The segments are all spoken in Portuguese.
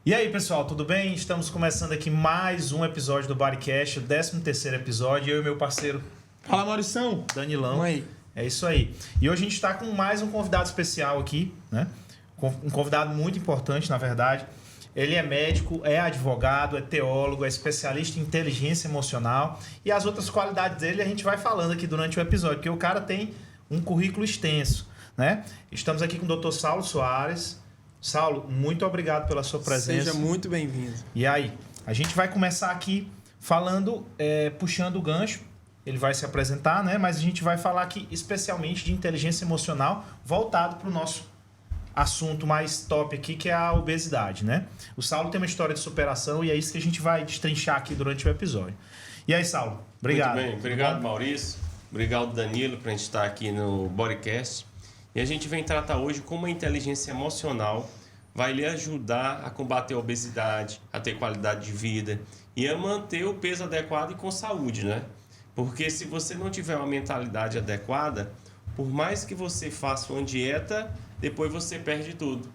E aí, pessoal, tudo bem? Estamos começando aqui mais um episódio do Bodycast, o 13º episódio. Eu e meu parceiro... Fala, Maurição. Danilão. Oi. É isso aí. E hoje a gente está com mais um convidado especial aqui, né? Um convidado muito importante, na verdade. Ele é médico, é advogado, é teólogo, é especialista em inteligência emocional. E as outras qualidades dele a gente vai falando aqui durante o episódio, porque o cara tem um currículo extenso, né? Estamos aqui com o Dr. Saulo Soares. Saulo, muito obrigado pela sua presença. Seja muito bem-vindo. E aí, a gente vai começar aqui falando, puxando o gancho. Ele vai se apresentar, né? Mas a gente vai falar aqui especialmente de inteligência emocional voltado para o nosso assunto mais top aqui, que é a obesidade, né? O Saulo tem uma história de superação e é isso que a gente vai destrinchar aqui durante o episódio. E aí, Saulo? Obrigado. Muito bem, obrigado, Maurício. Obrigado, Danilo, por a gente estar aqui no Bodycast. E a gente vem tratar hoje como a inteligência emocional vai lhe ajudar a combater a obesidade, a ter qualidade de vida e a manter o peso adequado e com saúde, né? Porque se você não tiver uma mentalidade adequada, por mais que você faça uma dieta, depois você perde tudo.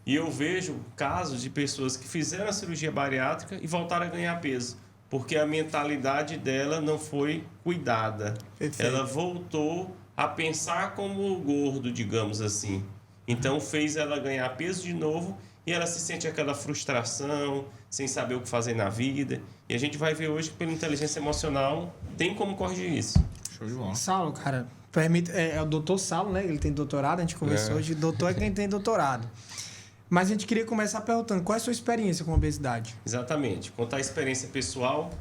E eu vejo casos de pessoas que fizeram a cirurgia bariátrica e voltaram a ganhar peso, porque a mentalidade dela não foi cuidada. Perfeito. Ela voltou a pensar como gordo, digamos assim. Então fez ela ganhar peso de novo e ela se sente aquela frustração, sem saber o que fazer na vida. E a gente vai ver hoje que pela inteligência emocional tem como corrigir isso. Show de bola. Saulo, cara, permite, é o doutor Saulo, né? Ele tem doutorado, a gente conversou hoje. Doutor é quem tem doutorado. Mas a gente queria começar perguntando, qual é a sua experiência com a obesidade? Exatamente. Contar a experiência pessoal,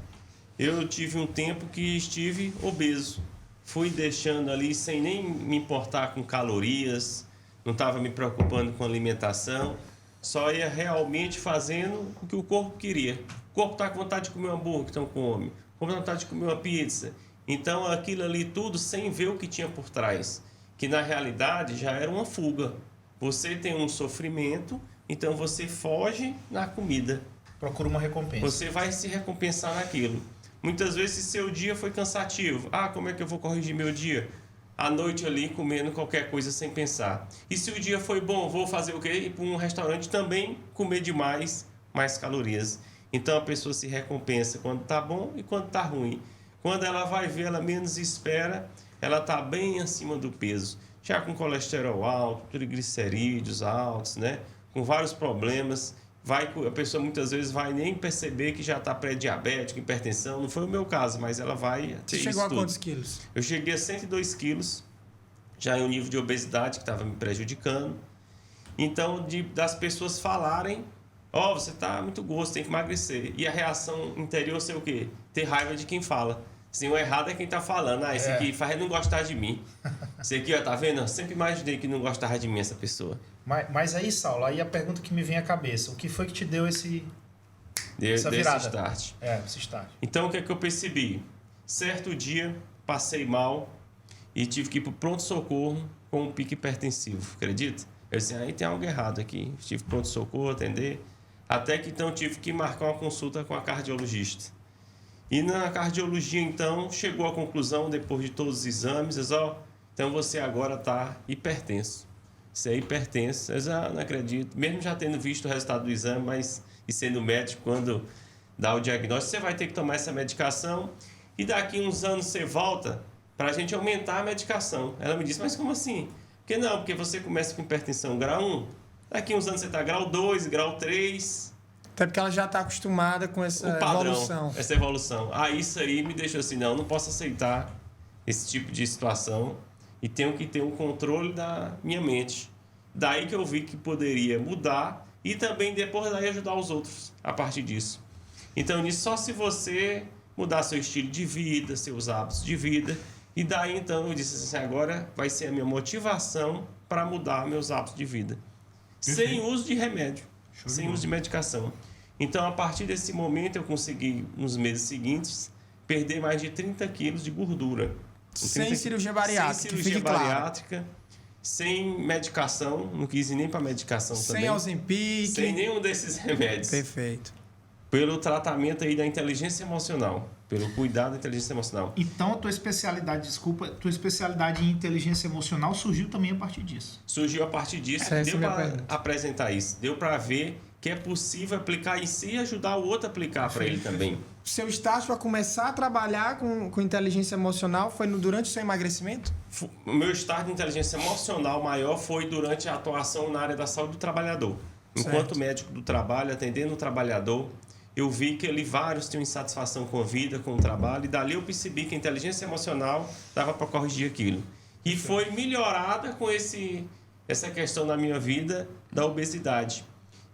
eu tive um tempo que estive obeso. Fui deixando ali sem nem me importar com calorias, não estava me preocupando com alimentação, só ia realmente fazendo o que o corpo queria. O corpo está com vontade de comer um hambúrguer, então come. Com vontade de comer uma pizza. Então aquilo ali tudo sem ver o que tinha por trás. Que na realidade já era uma fuga. Você tem um sofrimento, então você foge na comida. Procura uma recompensa. Você vai se recompensar naquilo. Muitas vezes seu dia foi cansativo. Ah, como é que eu vou corrigir meu dia? À noite ali comendo qualquer coisa sem pensar. E se o dia foi bom, vou fazer o quê? Ir para um restaurante também comer demais, mais calorias. Então a pessoa se recompensa quando tá bom e quando tá ruim. Quando ela vai ver, ela menos espera, ela tá bem acima do peso. Já com colesterol alto, triglicerídeos altos, né? Com vários problemas. A pessoa muitas vezes vai nem perceber que já está pré-diabética, hipertensão. Não foi o meu caso, mas ela vai ter Você isso chegou a tudo. quantos quilos? Eu cheguei a 102 quilos, já em um nível de obesidade que estava me prejudicando. Então, das pessoas falarem, você está muito gordo, você tem que emagrecer. E a reação interior ser o quê? Ter raiva de quem fala. Sim, o errado é quem está falando. Esse aqui faz não gostar de mim. Esse aqui, tá vendo? Eu sempre imaginei que não gostava de mim essa pessoa. Mas aí, Saulo, aí a pergunta que me vem à cabeça, o que foi que te deu essa virada? Desse start. Esse start. Então, o que é que eu percebi? Certo dia, passei mal e tive que ir para o pronto-socorro com um pique hipertensivo. Acredita? Eu disse, aí tem algo errado aqui. Tive pronto-socorro, atender. Até que, então, tive que marcar uma consulta com a cardiologista. E na cardiologia, então, chegou à conclusão, depois de todos os exames, então você agora está hipertenso. Você é hipertenso. Eu já não acredito. Mesmo já tendo visto o resultado do exame, mas e sendo médico, quando dá o diagnóstico, você vai ter que tomar essa medicação e daqui uns anos você volta para a gente aumentar a medicação. Ela me disse, mas como assim? Porque não, porque você começa com hipertensão grau 1, daqui uns anos você está grau 2, grau 3... Até porque ela já está acostumada com essa o padrão, evolução. essa evolução. Isso aí me deixou assim, não posso aceitar esse tipo de situação e tenho que ter um controle da minha mente. Daí que eu vi que poderia mudar e também depois daí ajudar os outros a partir disso. Então, só se você mudar seu estilo de vida, seus hábitos de vida, e daí então eu disse assim, agora vai ser a minha motivação para mudar meus hábitos de vida. Sem uso de remédio. Sem uso de medicação. Então, a partir desse momento, eu consegui, nos meses seguintes, perder mais de 30 quilos de gordura. Sem cirurgia bariátrica. Sem cirurgia bariátrica, sem medicação, não quis ir nem para medicação também. Sem Ozempic. Sem nenhum desses remédios. Perfeito. Pelo tratamento aí da inteligência emocional. Pelo cuidado da inteligência emocional. Então, a tua especialidade em inteligência emocional surgiu também a partir disso. Surgiu a partir disso. Deu para apresentar isso. Deu para ver que é possível aplicar em si e ajudar o outro a aplicar para ele também. Seu estágio para começar a trabalhar com inteligência emocional foi durante o seu emagrecimento? O meu estágio de inteligência emocional maior foi durante a atuação na área da saúde do trabalhador. Enquanto Certo. médico do trabalho, atendendo o trabalhador, eu vi que ali vários tinham insatisfação com a vida, com o trabalho, e dali eu percebi que a inteligência emocional dava para corrigir aquilo. E foi melhorada com essa questão na minha vida da obesidade.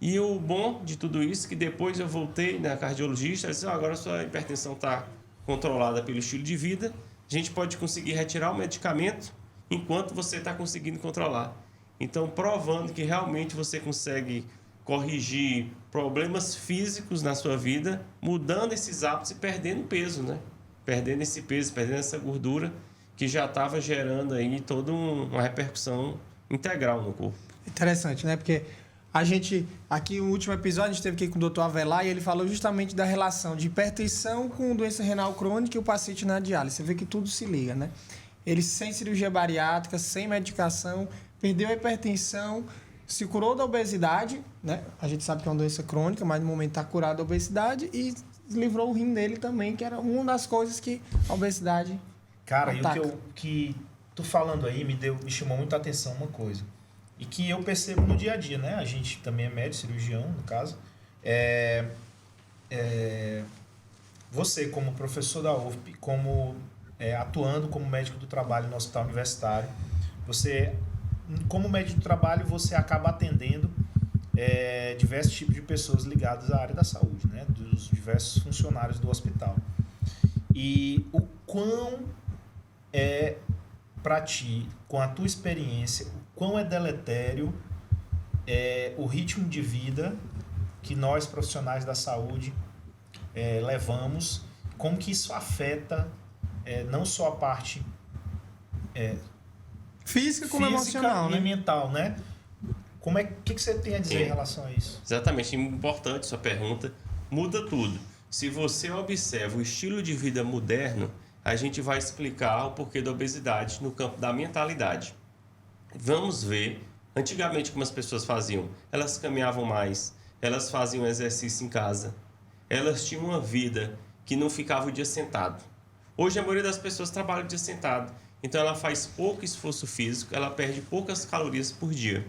E o bom de tudo isso é que depois eu voltei na cardiologista e disse, agora a sua hipertensão está controlada pelo estilo de vida, a gente pode conseguir retirar o medicamento enquanto você está conseguindo controlar. Então, provando que realmente você consegue corrigir problemas físicos na sua vida, mudando esses hábitos e perdendo peso, né? Perdendo esse peso, perdendo essa gordura que já estava gerando aí toda uma repercussão integral no corpo. Interessante, né? Porque a gente, aqui no último episódio, a gente esteve aqui com o Dr. Avelar e ele falou justamente da relação de hipertensão com doença renal crônica e o paciente na diálise. Você vê que tudo se liga, né? Ele sem cirurgia bariátrica, sem medicação, perdeu a hipertensão, se curou da obesidade, né? A gente sabe que é uma doença crônica, mas no momento está curado da obesidade e livrou o rim dele também, que era uma das coisas que a obesidade Cara, ataca. e o que tu falando aí me chamou muita atenção uma coisa. E que eu percebo no dia a dia, né? A gente também é médico, cirurgião, no caso. Você, como professor da UFP, atuando como médico do trabalho no hospital universitário, você, como médico do trabalho, você acaba atendendo diversos tipos de pessoas ligadas à área da saúde, né? Dos diversos funcionários do hospital. E o quão para ti, com a tua experiência, o quão é deletério o ritmo de vida que nós, profissionais da saúde, levamos, como que isso afeta não só a parte física como emocional, e né? mental, né? O que você tem a dizer em relação a isso? Exatamente, importante sua pergunta. Muda tudo. Se você observa o estilo de vida moderno, a gente vai explicar o porquê da obesidade no campo da mentalidade. Vamos ver, antigamente como as pessoas faziam. Elas caminhavam mais, elas faziam exercício em casa, elas tinham uma vida que não ficava o dia sentado. Hoje a maioria das pessoas trabalha o dia sentado, então ela faz pouco esforço físico, ela perde poucas calorias por dia.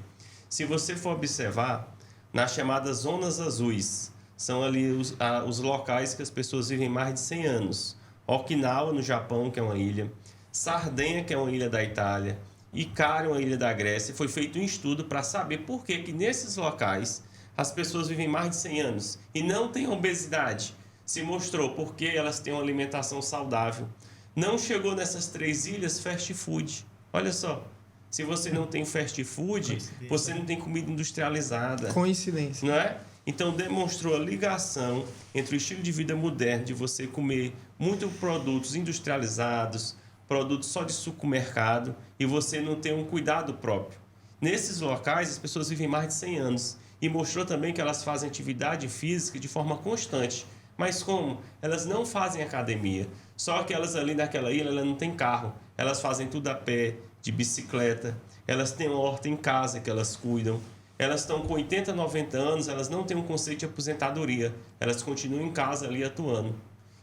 Se você for observar, nas chamadas zonas azuis, são ali os locais que as pessoas vivem mais de 100 anos. Okinawa, no Japão, que é uma ilha. Sardenha, que é uma ilha da Itália. Icária, uma ilha da Grécia. Foi feito um estudo para saber por que nesses locais as pessoas vivem mais de 100 anos e não têm obesidade. Se mostrou porque elas têm uma alimentação saudável. Não chegou nessas 3 ilhas fast food. Olha só. Se você não tem fast food, você não tem comida industrializada. Coincidência. Não é? Então, demonstrou a ligação entre o estilo de vida moderno, de você comer muitos produtos industrializados, produtos só de supermercado, e você não ter um cuidado próprio. Nesses locais, as pessoas vivem mais de 100 anos. E mostrou também que elas fazem atividade física de forma constante. Mas como? Elas não fazem academia. Só que elas ali naquela ilha, elas não têm carro. Elas fazem tudo a pé, de bicicleta. Elas têm uma horta em casa que elas cuidam. Elas estão com 80, 90 anos, elas não têm um conceito de aposentadoria. Elas continuam em casa ali atuando.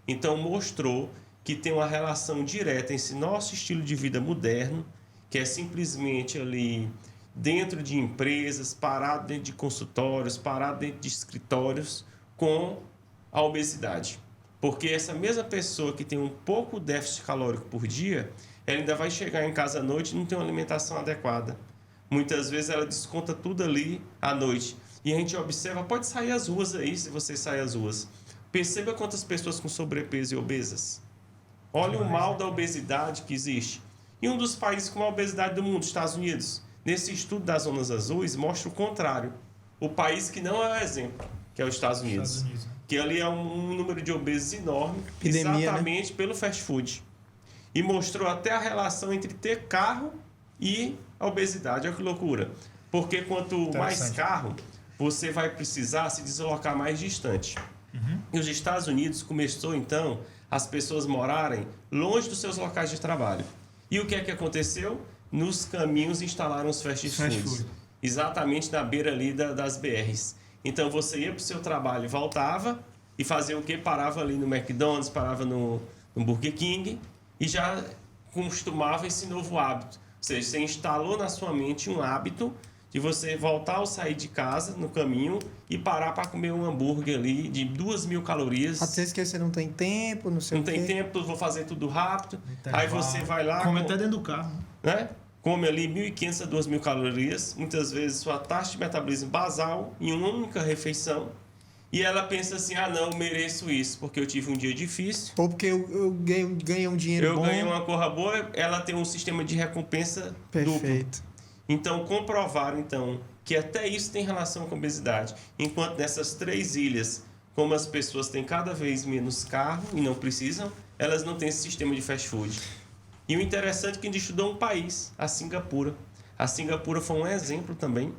Então, mostrou que tem uma relação direta entre nosso estilo de vida moderno, que é simplesmente ali dentro de empresas, parado dentro de consultórios, parado dentro de escritórios, com a obesidade. Porque essa mesma pessoa que tem um pouco déficit calórico por dia, ela ainda vai chegar em casa à noite e não tem uma alimentação adequada. Muitas vezes ela desconta tudo ali à noite. E a gente observa, pode sair às ruas aí, se você sair às ruas. Perceba quantas pessoas com sobrepeso e obesas. Olha o mal da obesidade que existe. E um dos países com maior obesidade do mundo, Estados Unidos. Nesse estudo das zonas azuis, mostra o contrário. O país que não é o exemplo, que é os Estados Unidos. Que ali é um número de obesos enorme, Epidemia, exatamente, né? Pelo fast food. E mostrou até a relação entre ter carro e a obesidade. Olha que loucura. Porque quanto mais carro, você vai precisar se deslocar mais distante. E os Estados Unidos começou, então, as pessoas morarem longe dos seus locais de trabalho. E o que é que aconteceu? Nos caminhos instalaram os fast foods. Exatamente na beira ali das BRs. Então você ia para o seu trabalho e voltava e fazia o quê? Parava ali no McDonald's, parava no Burger King e já costumava esse novo hábito. Ou seja, você instalou na sua mente um hábito de você voltar ao sair de casa no caminho e parar para comer um hambúrguer ali de 2.000 calorias. Às vezes que você não tem tempo, não sei Não o quê. tem tempo, vou fazer tudo rápido. Intervalo. Aí você vai lá... Come até dentro do carro. Né? Come ali 1.500 a 2.000 calorias, muitas vezes sua taxa de metabolismo basal em uma única refeição. E ela pensa assim, não, eu mereço isso, porque eu tive um dia difícil. Ou porque eu ganhei um dinheiro bom. Eu ganhei uma corra boa, ela tem um sistema de recompensa duplo. Perfeito. Então, comprovaram então, que até isso tem relação com a obesidade. Enquanto nessas 3 ilhas, como as pessoas têm cada vez menos carro e não precisam, elas não têm esse sistema de fast food. E o interessante é que a gente estudou um país, a Singapura. A Singapura foi um exemplo também,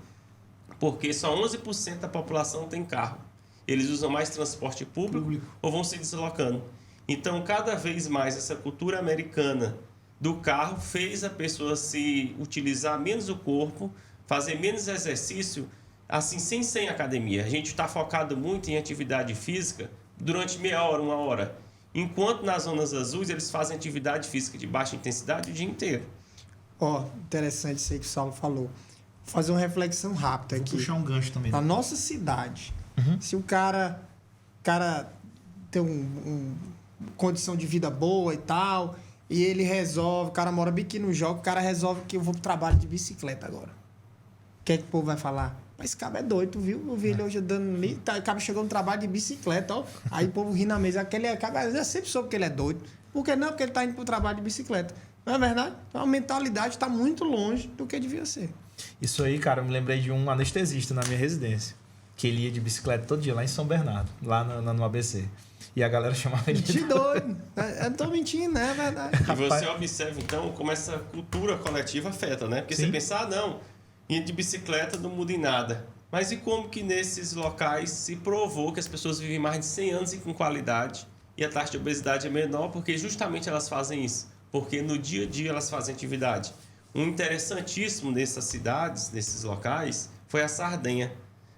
porque só 11% da população tem carro. Eles usam mais transporte público ou vão se deslocando. Então, cada vez mais essa cultura americana do carro fez a pessoa se utilizar menos o corpo, fazer menos exercício, assim, sem academia. A gente está focado muito em atividade física durante meia hora, 1 hora. Enquanto nas zonas azuis eles fazem atividade física de baixa intensidade o dia inteiro. Interessante isso aí que o Saulo falou. Vou fazer uma reflexão rápida Vou aqui. puxar um gancho também. Na nossa cidade, se o cara tem uma condição de vida boa e tal, e ele resolve, o cara mora bem aqui no jogo, o cara resolve que eu vou pro trabalho de bicicleta agora. O que é que o povo vai falar? Mas esse cara é doido, viu? Eu vi ele hoje andando ali, o cara chegou no trabalho de bicicleta, ó. Aí o povo ri na mesa. Aquele cara, eu sempre soube que ele é doido. Por que não? Porque ele tá indo pro trabalho de bicicleta. Não é verdade? Então a mentalidade está muito longe do que devia ser. Isso aí, cara, eu me lembrei de um anestesista na minha residência, que ele ia de bicicleta todo dia lá em São Bernardo, lá no ABC. E a galera chamava ele De doido. Eu não tô mentindo, né? É verdade. E você observa, então, como essa cultura coletiva afeta, né? Porque Sim. você pensa, não, ir de bicicleta não muda em nada. Mas e como que nesses locais se provou que as pessoas vivem mais de 100 anos e com qualidade e a taxa de obesidade é menor? Porque justamente elas fazem isso. Porque no dia a dia elas fazem atividade. Um interessantíssimo nessas cidades, nesses locais, foi a Sardenha.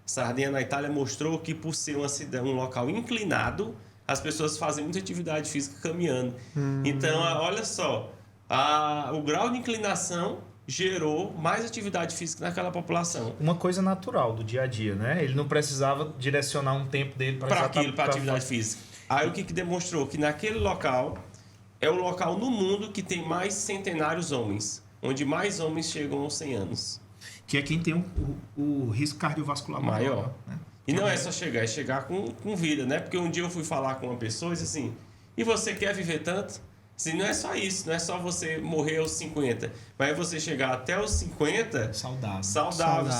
Sardenha, na Itália, mostrou que por ser um local inclinado, as pessoas fazem muita atividade física caminhando. Então, olha só, o grau de inclinação gerou mais atividade física naquela população. Uma coisa natural do dia a dia, né? Ele não precisava direcionar um tempo dele Para aquilo, para atividade física. Aí o que demonstrou? Que naquele local é o local no mundo que tem mais centenários homens, onde mais homens chegam aos 100 anos. Que é quem tem o risco cardiovascular maior. Né? E não é só chegar, é chegar com vida, né? Porque um dia eu fui falar com uma pessoa e disse assim, e você quer viver tanto? Assim, não é só isso, não é só você morrer aos 50, mas é você chegar até os 50 saudável.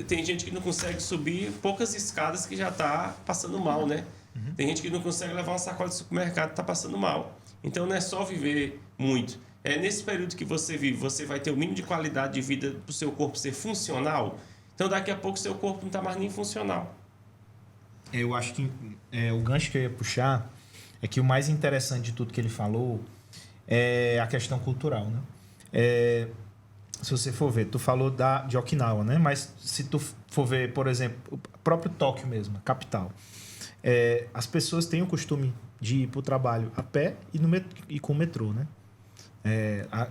Tem gente que não consegue subir poucas escadas que já está passando mal, né? Tem gente que não consegue levar uma sacola de supermercado e está passando mal. Então não é só viver muito. É nesse período que você vive, você vai ter o mínimo de qualidade de vida para o seu corpo ser funcional. Então daqui a pouco seu corpo não está mais nem funcional. Eu acho que o gancho que eu ia puxar é que o mais interessante de tudo que ele falou é a questão cultural, né? Se você for ver, tu falou de Okinawa, né? Mas se tu for ver, por exemplo, o próprio Tóquio mesmo, a capital, as pessoas têm o costume de ir para o trabalho a pé e com o metrô, né?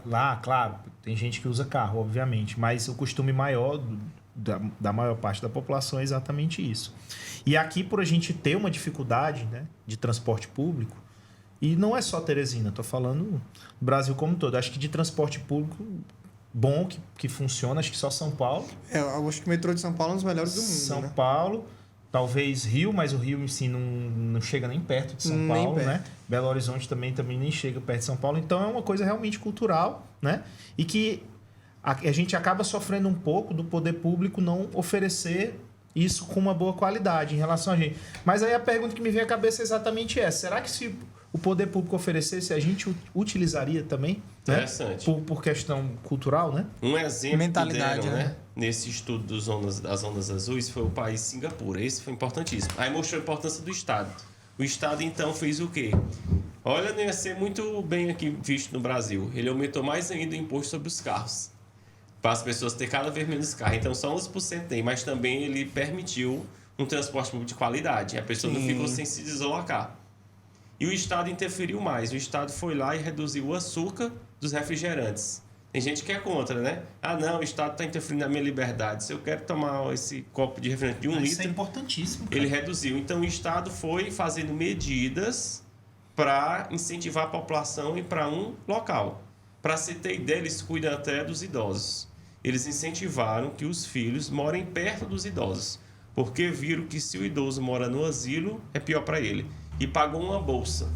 Lá, claro, tem gente que usa carro, obviamente, mas o costume maior da maior parte da população é exatamente isso. E aqui, por a gente ter uma dificuldade, né, de transporte público, e não é só Teresina, estou falando do Brasil como um todo. Acho que de transporte público bom, que funciona, acho que só São Paulo. Eu acho que o metrô de São Paulo é um dos melhores do mundo. São né? Paulo, talvez Rio, mas o Rio em si não chega nem perto de São Paulo, né? Belo Horizonte também nem chega perto de São Paulo. Então é uma coisa realmente cultural, né? E que a gente acaba sofrendo um pouco do poder público não oferecer isso com uma boa qualidade em relação a gente. Mas aí a pergunta que me vem à cabeça é exatamente essa. Será que se o poder público oferecesse, a gente utilizaria também? Interessante. Né? Por questão cultural, né? Um exemplo Mentalidade, que deram, né? Nesse estudo das ondas azuis foi o país Singapura. Esse foi importantíssimo. Aí mostrou a importância do Estado. O Estado, então, fez o quê? Olha, não ia ser muito bem aqui visto no Brasil. Ele aumentou mais ainda o imposto sobre os carros, para as pessoas terem cada vez menos carro. Então, só 11% tem, mas também ele permitiu um transporte público de qualidade. A pessoa não ficou sem se deslocar. E o Estado interferiu mais. O Estado foi lá e reduziu o açúcar dos refrigerantes. Tem gente que é contra, né? Ah, não, o Estado está interferindo na minha liberdade. Se eu quero tomar esse copo de refrigerante de 1 litro... Isso é importantíssimo, cara. Ele reduziu. Então, o Estado foi fazendo medidas para incentivar a população e para um local. Para você ter ideia, eles cuidam até dos idosos. Eles incentivaram que os filhos morem perto dos idosos, porque viram que se o idoso mora no asilo, é pior para ele. E pagou uma bolsa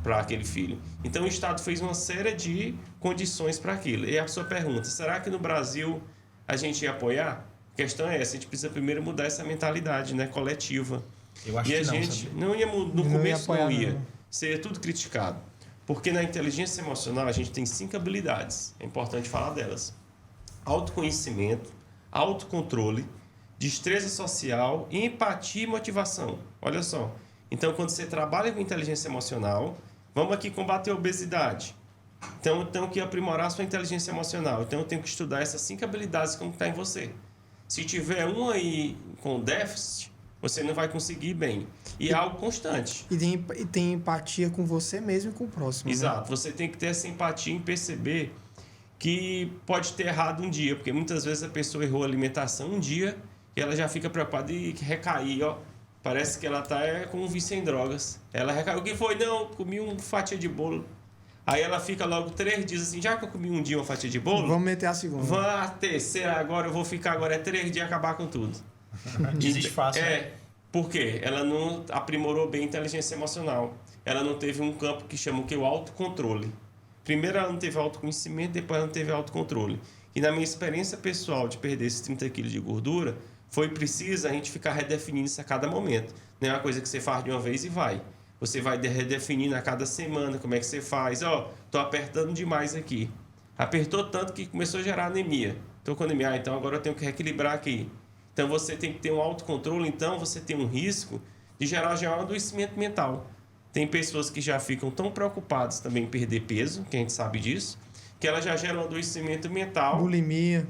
para aquele filho. Então, o Estado fez uma série de condições para aquilo. E a sua pergunta, será que no Brasil a gente ia apoiar? A questão é essa, a gente precisa primeiro mudar essa mentalidade, né, coletiva. Eu acho e que a não, gente sabe? não ia, no começo não ia. Não. Seria tudo criticado. Porque na inteligência emocional a gente tem 5 habilidades. É importante falar delas. Autoconhecimento, autocontrole, destreza social, empatia e motivação. Olha só. Então, quando você trabalha com inteligência emocional, vamos aqui combater a obesidade. Então, eu tenho que aprimorar a sua inteligência emocional. Então, eu tenho que estudar essas 5 habilidades como está em você. Se tiver um aí com déficit, você não vai conseguir bem. E é algo constante. E tem empatia com você mesmo e com o próximo. Exato. Né? Você tem que ter essa empatia em perceber que pode ter errado um dia. Porque muitas vezes a pessoa errou a alimentação um dia e ela já fica preocupada e recair, ó. Parece que ela tá com um vício em drogas. Ela recaiu. O que foi? Não, comi uma fatia de bolo. Aí ela fica logo 3 dias assim, já que eu comi um dia uma fatia de bolo... Vamos meter a segunda. Vamos a terceira agora, eu vou ficar agora 3 dias e acabar com tudo. Desiste fácil. É, por quê? Ela não aprimorou bem a inteligência emocional. Ela não teve um campo que chama o autocontrole. Primeiro ela não teve autoconhecimento, depois ela não teve autocontrole. E na minha experiência pessoal de perder esses 30 quilos de gordura, foi preciso a gente ficar redefinindo isso a cada momento. Não é uma coisa que você faz de uma vez e vai. Você vai redefinindo a cada semana como é que você faz. Ó, tô apertando demais aqui. Apertou tanto que começou a gerar anemia. Tô com anemia, então agora eu tenho que reequilibrar aqui. Então você tem que ter um autocontrole, então você tem um risco de gerar já um adoecimento mental. Tem pessoas que já ficam tão preocupadas também em perder peso, que a gente sabe disso, que ela já gera um adoecimento mental. Bulimia.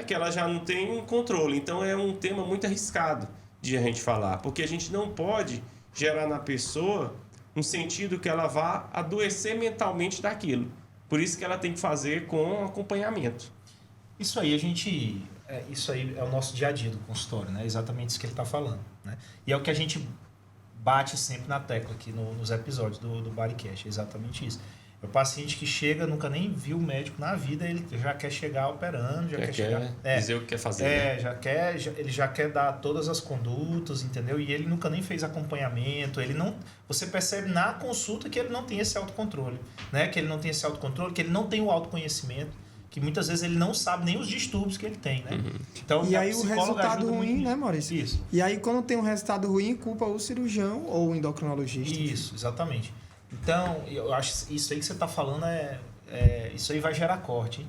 Que ela já não tem um controle. Então é um tema muito arriscado de a gente falar, porque a gente não pode gerar na pessoa um sentido que ela vá adoecer mentalmente daquilo. Por isso que ela tem que fazer com acompanhamento. Isso aí isso aí é o nosso dia a dia do consultório, né? Exatamente isso que ele está falando, né? E é o que a gente bate sempre na tecla aqui nos episódios do Bodycast, é exatamente isso. É o paciente que chega, nunca nem viu o médico na vida, ele já quer chegar operando, já quer chegar... dizer o que quer fazer. Ele já quer dar todas as condutas, entendeu? E ele nunca nem fez acompanhamento, você percebe na consulta que ele não tem esse autocontrole, né? Que ele não tem esse autocontrole, que ele não tem o autoconhecimento, que muitas vezes ele não sabe nem os distúrbios que ele tem, né? Uhum. Então, E aí o resultado ruim, né, Maurício? Isso. E aí quando tem um resultado ruim, culpa o cirurgião ou o endocrinologista. Isso, exatamente. Então, eu acho que isso aí que você está falando isso aí vai gerar corte, hein?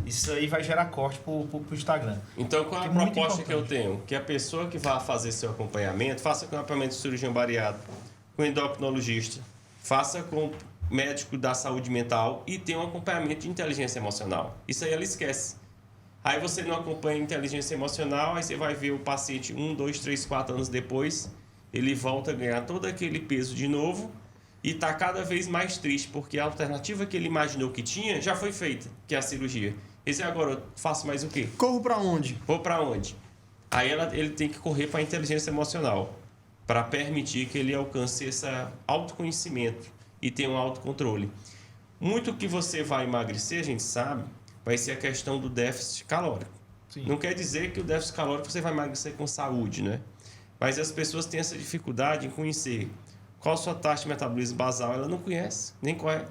Isso aí vai gerar corte pro Instagram. Então, qual é a Que é muito proposta que eu importante. tenho? Que a pessoa que vai fazer seu acompanhamento, faça com o acompanhamento de cirurgião bariátrico, com endocrinologista, faça com médico da saúde mental e tenha um acompanhamento de inteligência emocional. Isso aí ela esquece. Aí você não acompanha inteligência emocional, aí você vai ver o paciente 1, 2, 3, 4 anos depois, ele volta a ganhar todo aquele peso de novo e está cada vez mais triste, porque a alternativa que ele imaginou que tinha já foi feita, que é a cirurgia. E diz, agora eu faço mais o quê? Corro pra onde? Vou para onde? Aí ele tem que correr para a inteligência emocional, para permitir que ele alcance esse autoconhecimento e tenha um autocontrole. Muito que você vai emagrecer, a gente sabe, vai ser a questão do déficit calórico. Sim. Não quer dizer que o déficit calórico você vai emagrecer com saúde, né? Mas as pessoas têm essa dificuldade em conhecer qual a sua taxa de metabolismo basal. Ela não conhece nem qual é.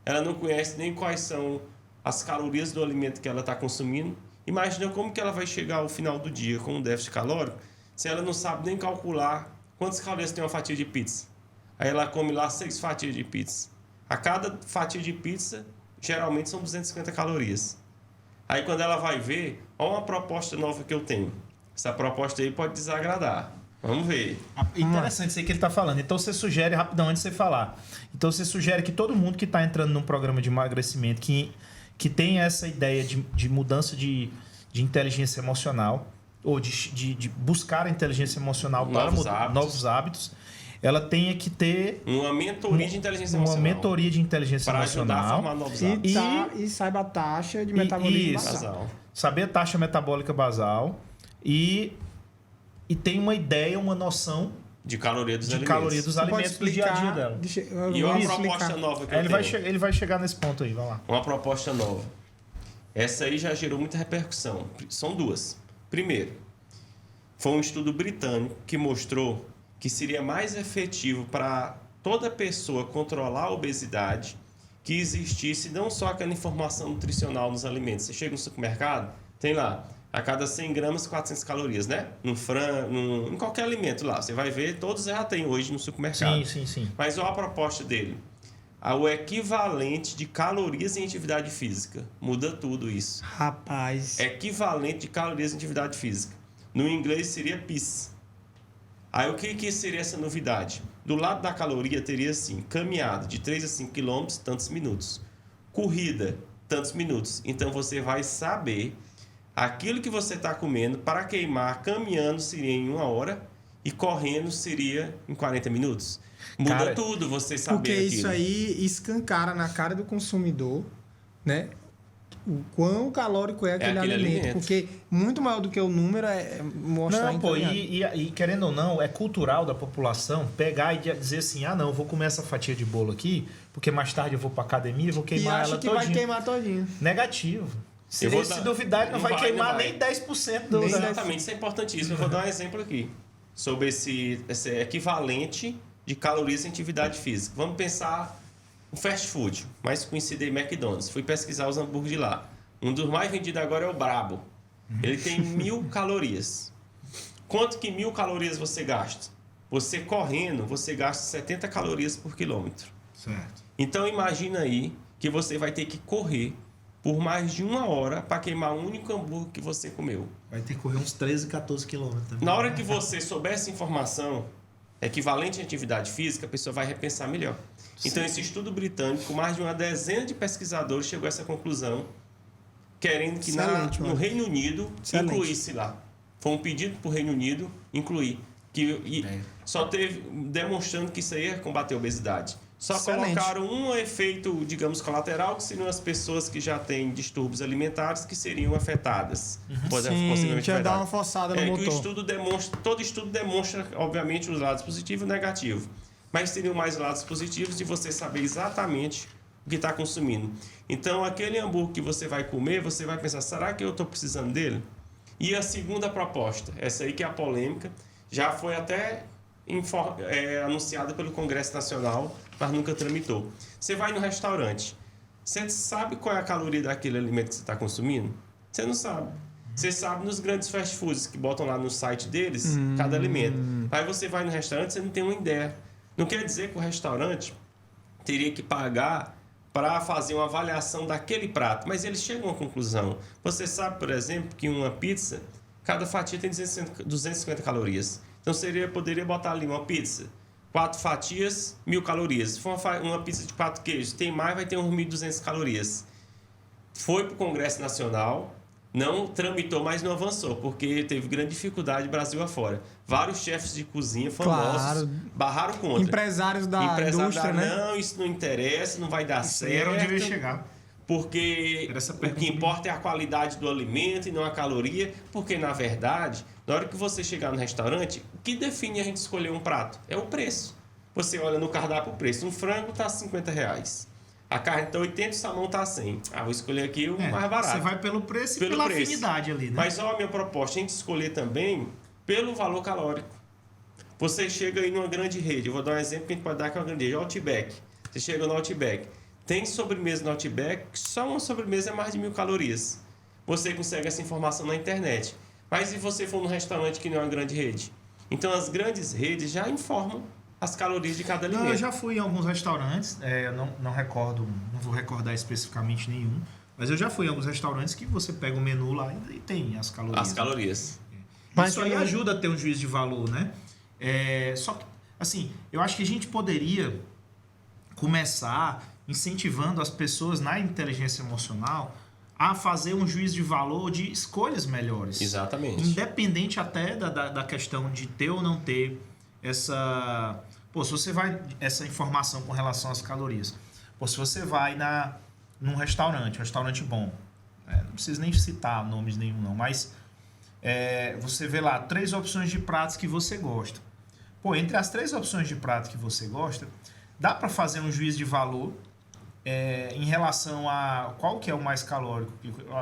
Ela não conhece nem quais são as calorias do alimento que ela está consumindo. Imagina como que ela vai chegar ao final do dia com um déficit calórico se ela não sabe nem calcular quantas calorias tem uma fatia de pizza. Aí ela come lá 6 fatias de pizza. A cada fatia de pizza, geralmente são 250 calorias. Aí quando ela vai ver, olha uma proposta nova que eu tenho. Essa proposta aí pode desagradar. Vamos ver. Interessante isso aí que ele está falando. Então você sugere, rapidão, antes de você falar. Então você sugere que todo mundo que está entrando num programa de emagrecimento, que tem essa ideia de mudança de inteligência emocional, ou de buscar a inteligência emocional para novos hábitos, ela tenha que ter uma mentoria de inteligência uma emocional. mentoria de inteligência Para ajudar a emocional. formar novos hábitos. E saiba a taxa de metabolismo isso. basal. Saber a taxa metabólica basal e ter uma ideia, uma noção De caloria dos de alimentos. caloria dos alimentos do dia a dia dela. E uma proposta nova que eu tenho. Ele vai chegar nesse ponto aí, vai lá. Uma proposta nova. Essa aí já gerou muita repercussão. São duas. Primeiro, foi um estudo britânico que mostrou que seria mais efetivo para toda pessoa controlar a obesidade que existisse não só aquela informação nutricional nos alimentos. Você chega no supermercado, tem lá, a cada 100 gramas, 400 calorias, né? Num frango, em qualquer alimento lá. Você vai ver, todos já tem hoje no supermercado. Sim. Mas olha a proposta dele. O equivalente de calorias em atividade física. Muda tudo isso. Rapaz. Equivalente de calorias em atividade física. No inglês seria PIS. Aí o que seria essa novidade? Do lado da caloria teria assim, caminhada de 3 a 5 quilômetros, tantos minutos. Corrida, tantos minutos. Então você vai saber aquilo que você está comendo para queimar, caminhando seria em 1 hora e correndo seria em 40 minutos. Muda tudo você saber porque aquilo. Isso aí escancara na cara do consumidor, né? O quão calórico é aquele alimento. Porque muito maior do que o número é mostrar... Não, pô, e querendo ou não, é cultural da população pegar e dizer assim, não, eu vou comer essa fatia de bolo aqui, porque mais tarde eu vou pra academia e vou queimar ela todinha. Vai queimar todinho. Negativo. Se duvidar, não vai queimar nem 10% do... Exatamente, isso é importantíssimo. Eu vou dar um exemplo aqui sobre esse equivalente de calorias em atividade física. Vamos pensar o fast food, mais conhecido aí, McDonald's. Fui pesquisar os hambúrgueres de lá. Um dos mais vendidos agora é o Brabo. Ele tem 1.000 calorias. Quanto que 1.000 calorias você gasta? Você correndo, você gasta 70 calorias por quilômetro. Certo. Então imagina aí que você vai ter que correr por mais de 1 hora para queimar um único hambúrguer que você comeu. Vai ter que correr uns 13, 14 quilômetros. Na hora que você souber essa informação equivalente à atividade física, a pessoa vai repensar melhor. Sim. Então, esse estudo britânico, mais de uma dezena de pesquisadores chegou a essa conclusão, querendo que no Reino Unido incluísse lá. Foi um pedido para o Reino Unido incluir. Só teve demonstrando que isso aí ia combater a obesidade. Só colocaram um efeito, digamos, colateral, que seriam as pessoas que já têm distúrbios alimentares que seriam afetadas. Sim, tinha dar uma forçada no motor. Todo estudo demonstra, obviamente, os lados positivos e negativos. Mas teriam mais lados positivos de você saber exatamente o que está consumindo. Então, aquele hambúrguer que você vai comer, você vai pensar, será que eu estou precisando dele? E a segunda proposta, essa aí que é a polêmica, já foi até anunciada pelo Congresso Nacional, mas nunca tramitou. Você vai no restaurante, você sabe qual é a caloria daquele alimento que você está consumindo? Você não sabe. Você sabe nos grandes fast foods que botam lá no site deles, cada alimento. Aí você vai no restaurante, você não tem uma ideia. Não quer dizer que o restaurante teria que pagar para fazer uma avaliação daquele prato, mas eles chegam a uma conclusão. Você sabe, por exemplo, que uma pizza, cada fatia tem 250 calorias. Então, poderia botar ali uma pizza, 4 fatias, 1.000 calorias. Se for uma pizza de 4 queijos, tem mais, vai ter uns 1.200 calorias. Foi para o Congresso Nacional, não tramitou, mas não avançou, porque teve grande dificuldade Brasil afora. Vários chefes de cozinha famosos barraram contra. Empresários da indústria, né? Não, isso não interessa, não vai dar certo. Não devia chegar. Porque o que importa é a qualidade do alimento e não a caloria. Porque, na verdade, na hora que você chegar no restaurante, o que define a gente escolher um prato? É o preço. Você olha no cardápio o preço. Um frango está R$50. A carne está 80, o salmão está 100. Vou escolher aqui o mais barato. Você vai pelo preço e pela afinidade ali, né? Mas olha a minha proposta, a gente escolher também pelo valor calórico. Você chega aí numa grande rede, eu vou dar um exemplo que a gente pode dar que é uma grande rede, Outback. Você chega no Outback, tem sobremesa no Outback, só uma sobremesa é mais de 1.000 calorias. Você consegue essa informação na internet. Mas se você for num restaurante que não é uma grande rede? Então as grandes redes já informam as calorias de cada alimento. Eu já fui em alguns restaurantes, não recordo, não vou recordar especificamente nenhum, mas eu já fui em alguns restaurantes que você pega o menu lá e tem as calorias. As calorias. Mas isso aí ajuda a ter um juízo de valor, né? Só que, assim, eu acho que a gente poderia começar incentivando as pessoas na inteligência emocional a fazer um juízo de valor de escolhas melhores. Exatamente. Independente até da questão de ter ou não ter essa... Pô, se você vai... Essa informação com relação às calorias. Pô, se você vai num restaurante bom, não preciso nem citar nomes nenhum não, mas você vê lá 3 opções de pratos que você gosta. Pô, entre as 3 opções de prato que você gosta, dá para fazer um juízo de valor em relação a qual que é o mais calórico.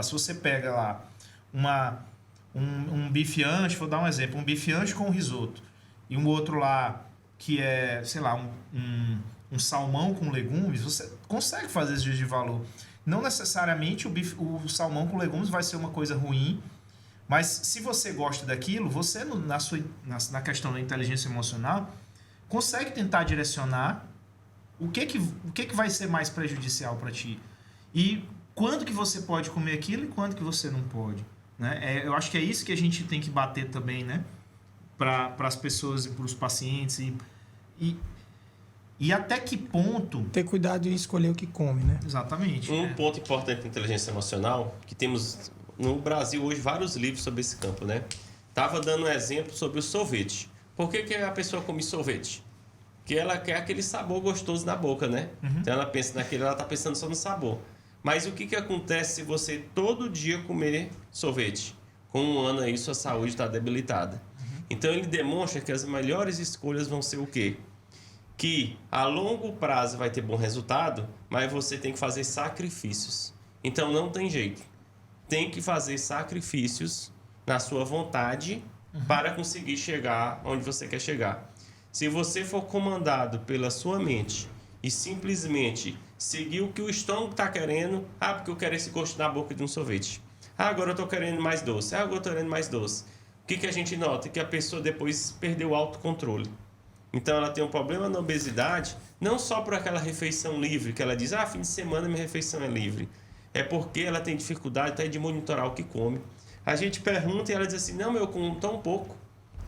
Se você pega lá um bife ancho, vou dar um exemplo, um bife ancho com risoto, e um outro lá que é, sei lá, um salmão com legumes, você consegue fazer esse juízo de valor. Não necessariamente o salmão com legumes vai ser uma coisa ruim, mas se você gosta daquilo, você na questão da inteligência emocional consegue tentar direcionar o que vai ser mais prejudicial para ti e quando que você pode comer aquilo e quando que você não pode, né? Eu acho que é isso que a gente tem que bater também, né? Para as pessoas e para os pacientes e até que ponto... Ter cuidado em escolher o que come, né? Exatamente. Um ponto importante da inteligência emocional, que temos no Brasil hoje vários livros sobre esse campo, né? Tava dando um exemplo sobre o sorvete. Por que a pessoa come sorvete? Porque ela quer aquele sabor gostoso na boca, né? Uhum. Então ela pensa naquele, ela tá pensando só no sabor. Mas o que acontece se você todo dia comer sorvete? Com um ano aí sua saúde está debilitada. Uhum. Então ele demonstra que as melhores escolhas vão ser o quê? Que a longo prazo vai ter bom resultado, mas você tem que fazer sacrifícios. Então não tem jeito. Tem que fazer sacrifícios na sua vontade para conseguir chegar onde você quer chegar. Se você for comandado pela sua mente e simplesmente seguir o que o estômago está querendo, porque eu quero esse gosto na boca de um sorvete. Agora eu estou querendo mais doce. Agora eu estou querendo mais doce. O que a gente nota? Que a pessoa depois perdeu o autocontrole. Então ela tem um problema na obesidade, não só por aquela refeição livre, que ela diz, fim de semana minha refeição é livre. É porque ela tem dificuldade até de monitorar o que come. A gente pergunta e ela diz assim, não, eu como tão pouco,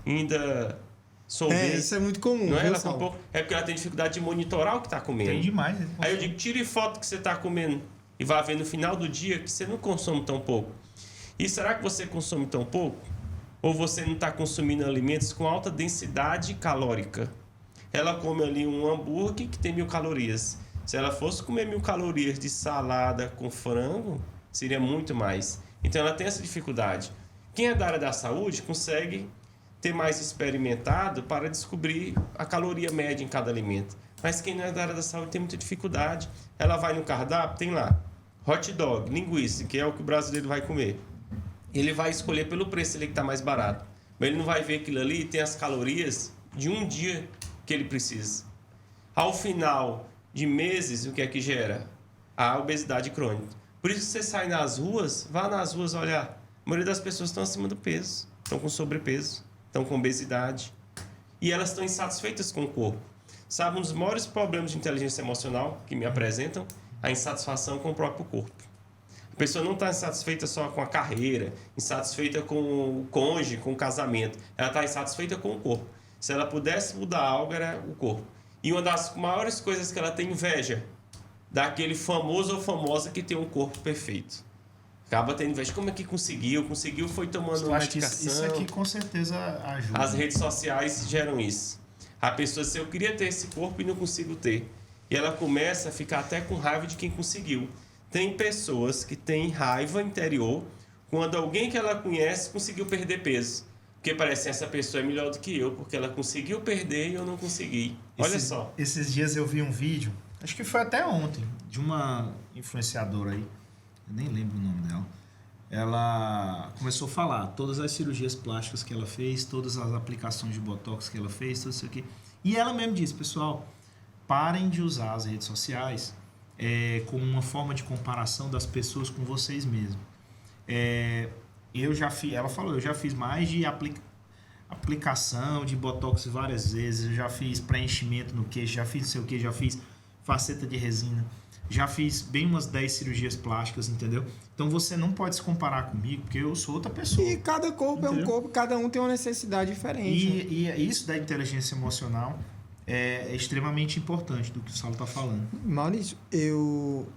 ainda sou obesa. Isso é muito comum. Não é? Ela come pouco, é porque ela tem dificuldade de monitorar o que está comendo. Tem demais. Aí eu digo, tire foto que você está comendo e vá ver no final do dia que você não consome tão pouco. E será que você consome tão pouco? Ou você não está consumindo alimentos com alta densidade calórica? Ela come ali um hambúrguer que tem 1000 calorias. Se ela fosse comer 1000 calorias de salada com frango, seria muito mais. Então ela tem essa dificuldade. Quem é da área da saúde consegue ter mais experimentado para descobrir a caloria média em cada alimento. Mas quem não é da área da saúde tem muita dificuldade. Ela vai no cardápio, tem lá hot dog, linguiça, que é o que o brasileiro vai comer. Ele vai escolher pelo preço ali que está mais barato. Mas ele não vai ver aquilo ali e tem as calorias de um dia que ele precisa. Ao final de meses, o que é que gera? A obesidade crônica. Por isso que você sai nas ruas, vá nas ruas olhar. A maioria das pessoas estão acima do peso, estão com sobrepeso, estão com obesidade. E elas estão insatisfeitas com o corpo. Sabe, um dos maiores problemas de inteligência emocional que me apresentam? A insatisfação com o próprio corpo. A pessoa não está insatisfeita só com a carreira, insatisfeita com o cônjuge, com o casamento. Ela está insatisfeita com o corpo. Se ela pudesse mudar algo, era o corpo. E uma das maiores coisas que ela tem inveja, daquele famoso ou famosa que tem um corpo perfeito. Acaba tendo inveja. Como é que conseguiu? Conseguiu foi tomando uma medicação. Isso aqui com certeza ajuda. As redes sociais geram isso. A pessoa, se eu queria ter esse corpo e não consigo ter. E ela começa a ficar até com raiva de quem conseguiu. Tem pessoas que têm raiva interior quando alguém que ela conhece conseguiu perder peso. Porque parece que essa pessoa é melhor do que eu, porque ela conseguiu perder e eu não consegui. Olha só. Esses dias eu vi um vídeo, acho que foi até ontem, de uma influenciadora aí, eu nem lembro o nome dela. Ela começou a falar todas as cirurgias plásticas que ela fez, todas as aplicações de botox que ela fez, tudo isso aqui. E ela mesmo disse, pessoal, parem de usar as redes sociais como uma forma de comparação das pessoas com vocês mesmos. Ela falou, eu já fiz mais de aplicação de botox várias vezes, eu já fiz preenchimento no queixo, já fiz não sei o que, já fiz faceta de resina, já fiz bem umas 10 cirurgias plásticas, entendeu? Então você não pode se comparar comigo, porque eu sou outra pessoa. E cada corpo entendeu? É um corpo, cada um tem uma necessidade diferente. E isso da inteligência emocional é extremamente importante do que o Saulo está falando. Maurício, eu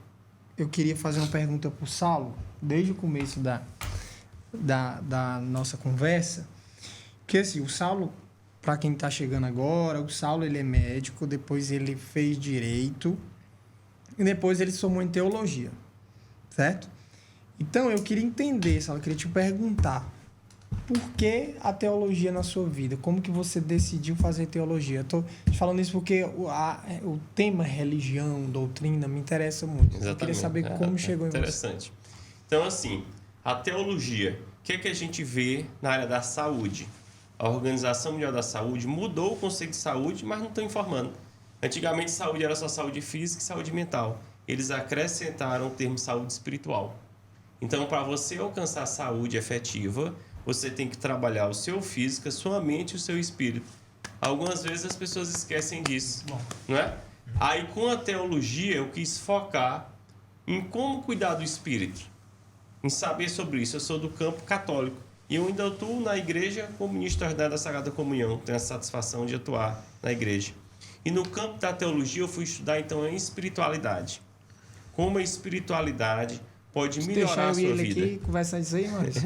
eu queria fazer uma pergunta para o Saulo, desde o começo da nossa conversa, que assim, o Saulo, para quem está chegando agora, o Saulo ele é médico, depois ele fez direito e depois ele se formou em teologia, certo? Então eu queria entender, Saulo, eu queria te perguntar, por que a teologia na sua vida? Como que você decidiu fazer teologia? Eu tô te falando isso porque o tema religião, doutrina, me interessa muito. Exatamente. Eu queria saber como chegou em você. Interessante. Então, assim, a teologia, o que é que a gente vê na área da saúde? A Organização Mundial da Saúde mudou o conceito de saúde, mas não estou informando. Antigamente, saúde era só saúde física e saúde mental. Eles acrescentaram o termo saúde espiritual. Então, para você alcançar a saúde efetiva, você tem que trabalhar o seu físico, a sua mente e o seu espírito. Algumas vezes as pessoas esquecem disso, não é? Aí, com a teologia, eu quis focar em como cuidar do espírito, em saber sobre isso. Eu sou do campo católico e eu ainda atuo na igreja como ministro ordenado da Sagrada Comunhão. Tenho a satisfação de atuar na igreja. E no campo da teologia, eu fui estudar, então, a espiritualidade. Como a espiritualidade pode melhorar a sua vida. Aqui, conversar isso aí, mas...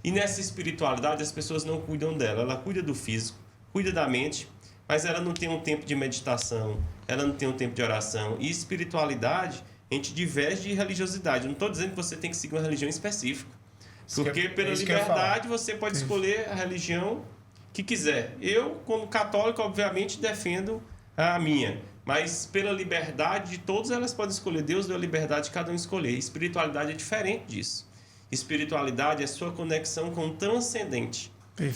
E nessa espiritualidade, as pessoas não cuidam dela. Ela cuida do físico, cuida da mente, mas ela não tem um tempo de meditação, ela não tem um tempo de oração. E espiritualidade, a gente diverge de religiosidade. Eu não estou dizendo que você tem que seguir uma religião específica. Porque pela liberdade, você pode escolher a religião que quiser. Eu, como católico, obviamente, defendo a minha. Mas pela liberdade de todos, elas podem escolher. Deus deu a liberdade de cada um escolher. Espiritualidade é diferente disso. Espiritualidade é sua conexão com o transcendente.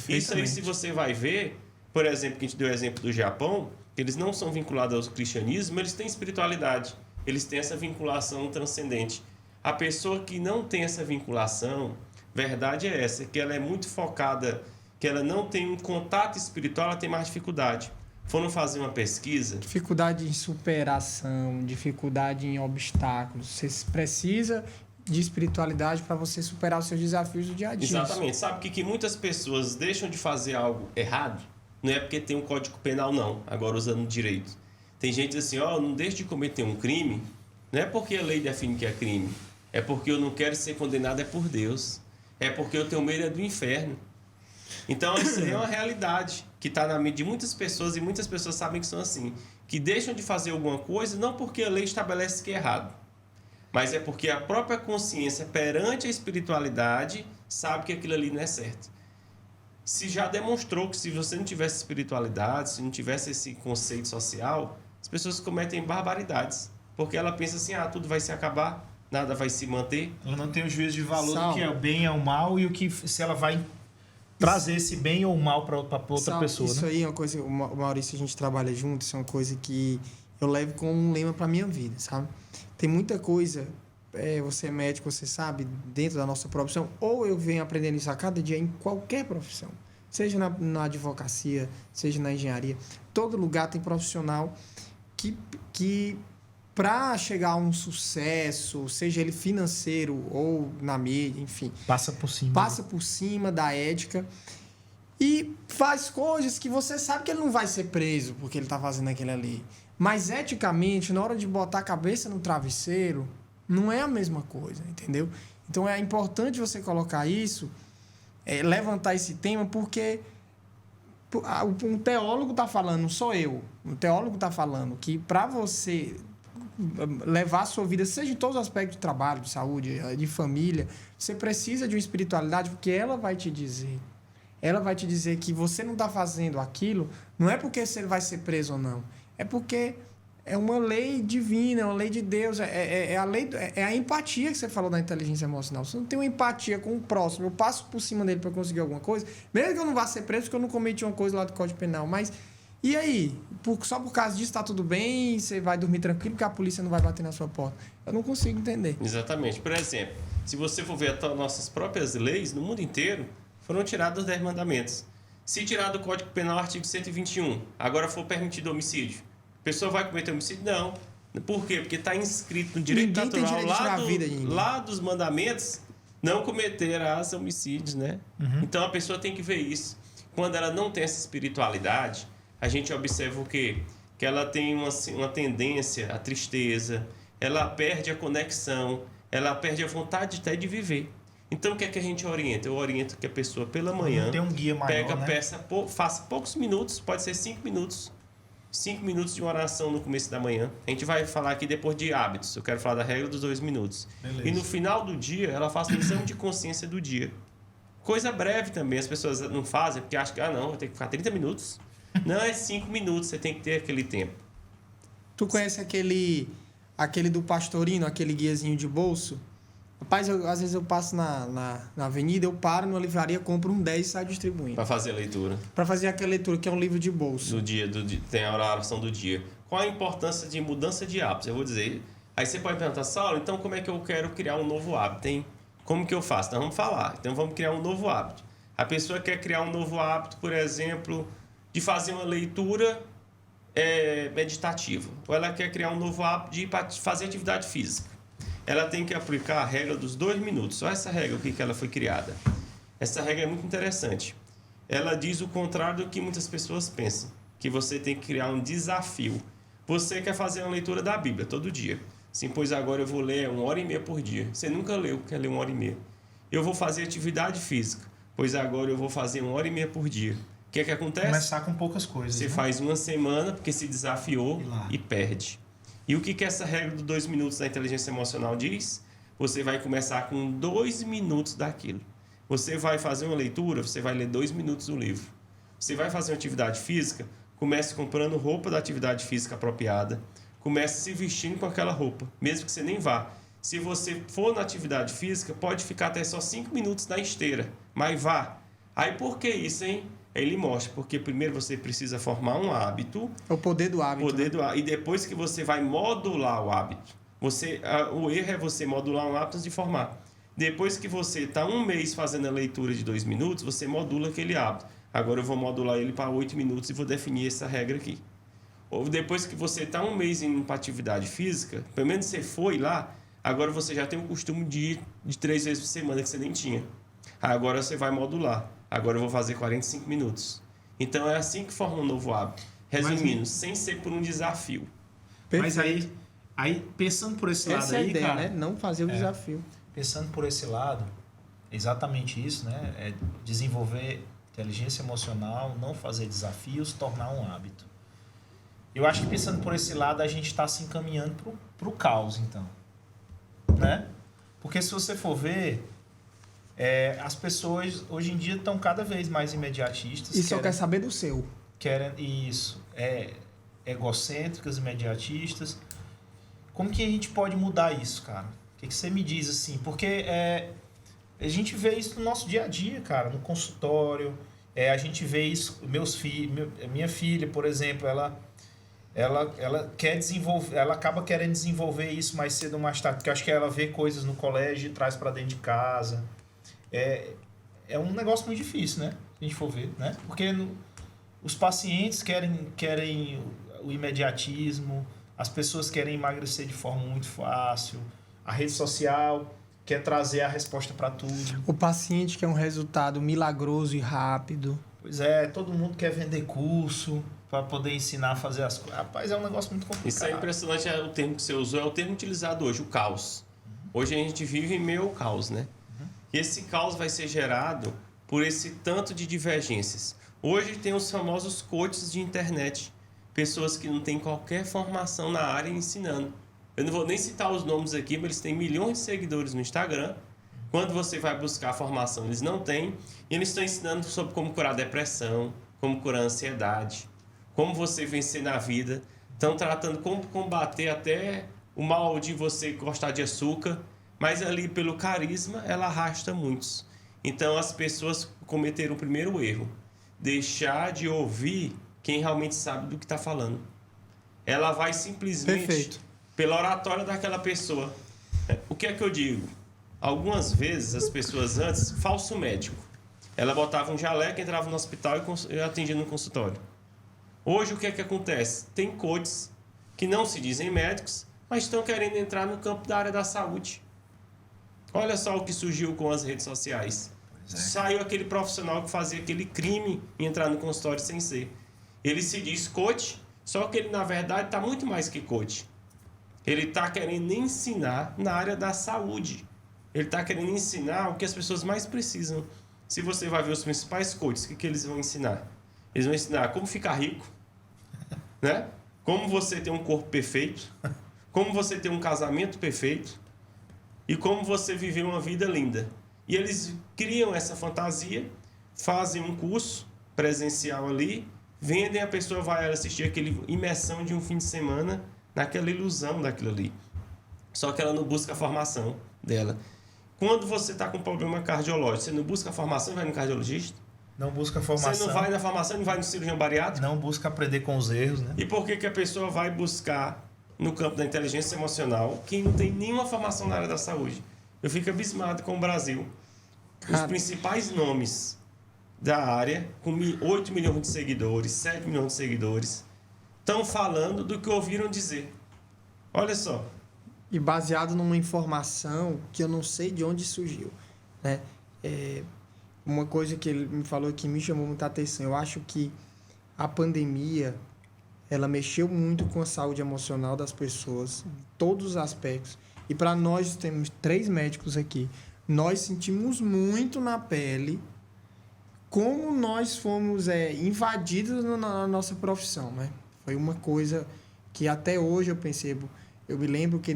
Isso aí, se você vai ver, por exemplo, que a gente deu o exemplo do Japão, eles não são vinculados ao cristianismo, mas eles têm espiritualidade. Eles têm essa vinculação transcendente. A pessoa que não tem essa vinculação, verdade é essa, que ela é muito focada, que ela não tem um contato espiritual, ela tem mais dificuldade. Foram fazer uma pesquisa... Dificuldade em superação, dificuldade em obstáculos. Você precisa de espiritualidade para você superar os seus desafios do dia a dia. Exatamente. Sabe que muitas pessoas deixam de fazer algo errado? Não é porque tem um código penal, não. Agora usando direito. Tem gente assim, não deixe de cometer um crime. Não é porque a lei define que é crime. É porque eu não quero ser condenado por Deus. É porque eu tenho medo do inferno. Então, isso é uma realidade que está na mente de muitas pessoas e muitas pessoas sabem que são assim. Que deixam de fazer alguma coisa não porque a lei estabelece que é errado. Mas é porque a própria consciência perante a espiritualidade sabe que aquilo ali não é certo. Se já demonstrou que se você não tivesse espiritualidade, se não tivesse esse conceito social, as pessoas cometem barbaridades. Porque ela pensa assim, tudo vai se acabar, nada vai se manter. Ela não tem o juízo de valor do que é o bem e o mal e o que se ela vai trazer esse bem ou mal para outra pessoa. Isso né? aí é uma coisa, o Maurício, a gente trabalha junto, isso é uma coisa que eu levo como um lema para minha vida, sabe? Tem muita coisa, você é médico, você sabe, dentro da nossa profissão, ou eu venho aprendendo isso a cada dia em qualquer profissão, seja na advocacia, seja na engenharia, todo lugar tem profissional que para chegar a um sucesso, seja ele financeiro ou na mídia, enfim... Passa por cima. Passa por cima da ética e faz coisas que você sabe que ele não vai ser preso porque ele está fazendo aquilo ali. Mas, eticamente, na hora de botar a cabeça no travesseiro, não é a mesma coisa, entendeu? Então, é importante você colocar isso, levantar esse tema, porque um teólogo está falando, não sou eu, um teólogo está falando que para você levar a sua vida, seja em todos os aspectos de trabalho, de saúde, de família, você precisa de uma espiritualidade, porque ela vai te dizer que você não está fazendo aquilo, não é porque você vai ser preso ou não, é porque é uma lei divina, é uma lei de Deus, é a empatia que você falou da inteligência emocional. Você não tem uma empatia com o próximo, eu passo por cima dele para conseguir alguma coisa, mesmo que eu não vá ser preso porque eu não cometi uma coisa lá do Código Penal, mas e aí? Só por causa disso está tudo bem, você vai dormir tranquilo porque a polícia não vai bater na sua porta. Eu não consigo entender. Exatamente. Por exemplo, se você for ver as nossas próprias leis, no mundo inteiro, foram tirados os 10 mandamentos. Se tirar do Código Penal o artigo 121, agora for permitido homicídio, a pessoa vai cometer homicídio? Não. Por quê? Porque está inscrito no direito natural lá dos mandamentos não cometerás homicídios, né? Uhum. Então a pessoa tem que ver isso. Quando ela não tem essa espiritualidade, a gente observa o quê? Que ela tem uma tendência à tristeza, ela perde a conexão, ela perde a vontade até de viver. Então, o que é que a gente orienta? Eu oriento que a pessoa, pela manhã, tem um guia maior, faça poucos minutos, pode ser 5 minutos. 5 minutos de uma oração no começo da manhã. A gente vai falar aqui depois de hábitos. Eu quero falar da regra dos 2 minutos. Beleza. E no final do dia, ela faça um exame de consciência do dia. Coisa breve também. As pessoas não fazem porque acham que, não, eu tenho que ficar 30 minutos. Não, é 5 minutos. Você tem que ter aquele tempo. Tu conhece aquele do Pastorino, aquele guiazinho de bolso? Rapaz, às vezes eu passo na avenida, eu paro numa livraria, compro um 10 e saio distribuindo. Para fazer a leitura. Para fazer aquela leitura, que é um livro de bolso. Do dia, tem a oração do dia. Qual a importância de mudança de hábitos? Eu vou dizer. Aí você pode perguntar, Saulo, então como é que eu quero criar um novo hábito, hein? Como que eu faço? Então vamos falar. Então vamos criar um novo hábito. A pessoa quer criar um novo hábito, por exemplo, de fazer uma leitura meditativa. Ou ela quer criar um novo hábito de fazer atividade física. Ela tem que aplicar a regra dos 2 minutos. Olha essa regra, o que ela foi criada. Essa regra é muito interessante. Ela diz o contrário do que muitas pessoas pensam, que você tem que criar um desafio. Você quer fazer uma leitura da Bíblia todo dia. Sim, pois agora eu vou ler 1h30 por dia. Você nunca leu, quer ler 1h30. Eu vou fazer atividade física, pois agora eu vou fazer 1h30 por dia. O que é que acontece? Começar com poucas coisas. Você faz uma semana porque se desafiou e perde. E o que essa regra dos 2 minutos da inteligência emocional diz? Você vai começar com 2 minutos daquilo. Você vai fazer uma leitura, você vai ler 2 minutos do livro. Você vai fazer uma atividade física, comece comprando roupa da atividade física apropriada. Comece se vestindo com aquela roupa, mesmo que você nem vá. Se você for na atividade física, pode ficar até só 5 minutos na esteira, mas vá. Aí por que isso, hein? Ele mostra, porque primeiro você precisa formar um hábito. É o poder do hábito. E depois que você vai modular o hábito. O erro é você modular um hábito antes de formar. Depois que você está 1 mês fazendo a leitura de 2 minutos, você modula aquele hábito. Agora eu vou modular ele para 8 minutos e vou definir essa regra aqui. Ou depois que você está 1 mês indo para atividade física, pelo menos você foi lá, agora você já tem o costume de ir de 3 vezes por semana que você nem tinha. Agora você vai modular. Agora eu vou fazer 45 minutos. Então é assim que forma um novo hábito. Resumindo, sem ser por um desafio. Mas aí pensando por esse lado Essa é a aí, ideia, cara, né? Não fazer o desafio. Pensando por esse lado, exatamente isso, né? É desenvolver inteligência emocional, não fazer desafios, tornar um hábito. Eu acho que pensando por esse lado, a gente está se encaminhando para o caos, então. Né? Porque se você for ver, as pessoas hoje em dia estão cada vez mais imediatistas. E só quer saber do seu. Querem isso. Egocêntricas, imediatistas. Como que a gente pode mudar isso, cara? O que você me diz assim? Porque a gente vê isso no nosso dia a dia, cara, no consultório. A gente vê isso, minha filha, por exemplo, ela quer desenvolver, ela acaba querendo desenvolver isso mais cedo ou mais tarde, porque eu acho que ela vê coisas no colégio e traz para dentro de casa. É um negócio muito difícil, né? Se a gente for ver, né? Porque os pacientes querem o imediatismo, as pessoas querem emagrecer de forma muito fácil, a rede social quer trazer a resposta para tudo. O paciente quer um resultado milagroso e rápido. Pois é, todo mundo quer vender curso para poder ensinar a fazer as coisas. Rapaz, é um negócio muito complicado. Isso é impressionante, o termo que você usou é o termo utilizado hoje, o caos. Hoje a gente vive em meio ao caos, né? E esse caos vai ser gerado por esse tanto de divergências. Hoje tem os famosos coaches de internet, pessoas que não têm qualquer formação na área ensinando. Eu não vou nem citar os nomes aqui, mas eles têm milhões de seguidores no Instagram. Quando você vai buscar a formação, eles não têm. E eles estão ensinando sobre como curar depressão, como curar ansiedade, como você vencer na vida. Estão tratando como combater até o mal de você gostar de açúcar. Mas ali, pelo carisma, ela arrasta muitos. Então, as pessoas cometeram o primeiro erro. Deixar de ouvir quem realmente sabe do que está falando. Ela vai simplesmente pela oratória daquela pessoa. O que é que eu digo? Algumas vezes, as pessoas antes, falso médico. Ela botava um jaleco, entrava no hospital e atendia no consultório. Hoje, o que é que acontece? Tem coaches que não se dizem médicos, mas estão querendo entrar no campo da área da saúde. Olha só o que surgiu com as redes sociais. Saiu aquele profissional que fazia aquele crime e entrar no consultório sem ser. Ele se diz coach, só que ele, na verdade, está muito mais que coach. Ele está querendo ensinar na área da saúde. Ele está querendo ensinar o que as pessoas mais precisam. Se você vai ver os principais coaches, o que eles vão ensinar? Eles vão ensinar como ficar rico, né? Como você ter um corpo perfeito, como você ter um casamento perfeito e como você viver uma vida linda. E eles criam essa fantasia, fazem um curso presencial ali, vendem, a pessoa vai assistir aquele imersão de um fim de semana naquela ilusão daquilo ali. Só que ela não busca a formação dela. Quando você está com problema cardiológico, você não busca a formação e vai no cardiologista? Não busca formação. Você não vai na formação e não vai no cirurgião bariátrico? Não busca aprender com os erros, né? E por que a pessoa vai buscar no campo da inteligência emocional quem não tem nenhuma formação na área da saúde? Eu fico abismado com o Brasil. Os principais nomes da área, com 8 milhões de seguidores, 7 milhões de seguidores, estão falando do que ouviram dizer. Olha só. E baseado numa informação que eu não sei de onde surgiu, né? Uma coisa que ele me falou que me chamou muita atenção. Eu acho que a pandemia, ela mexeu muito com a saúde emocional das pessoas, em todos os aspectos. E para nós, temos 3 médicos aqui, nós sentimos muito na pele como nós fomos invadidos na nossa profissão, né? Foi uma coisa que até hoje eu percebo. Eu me lembro que,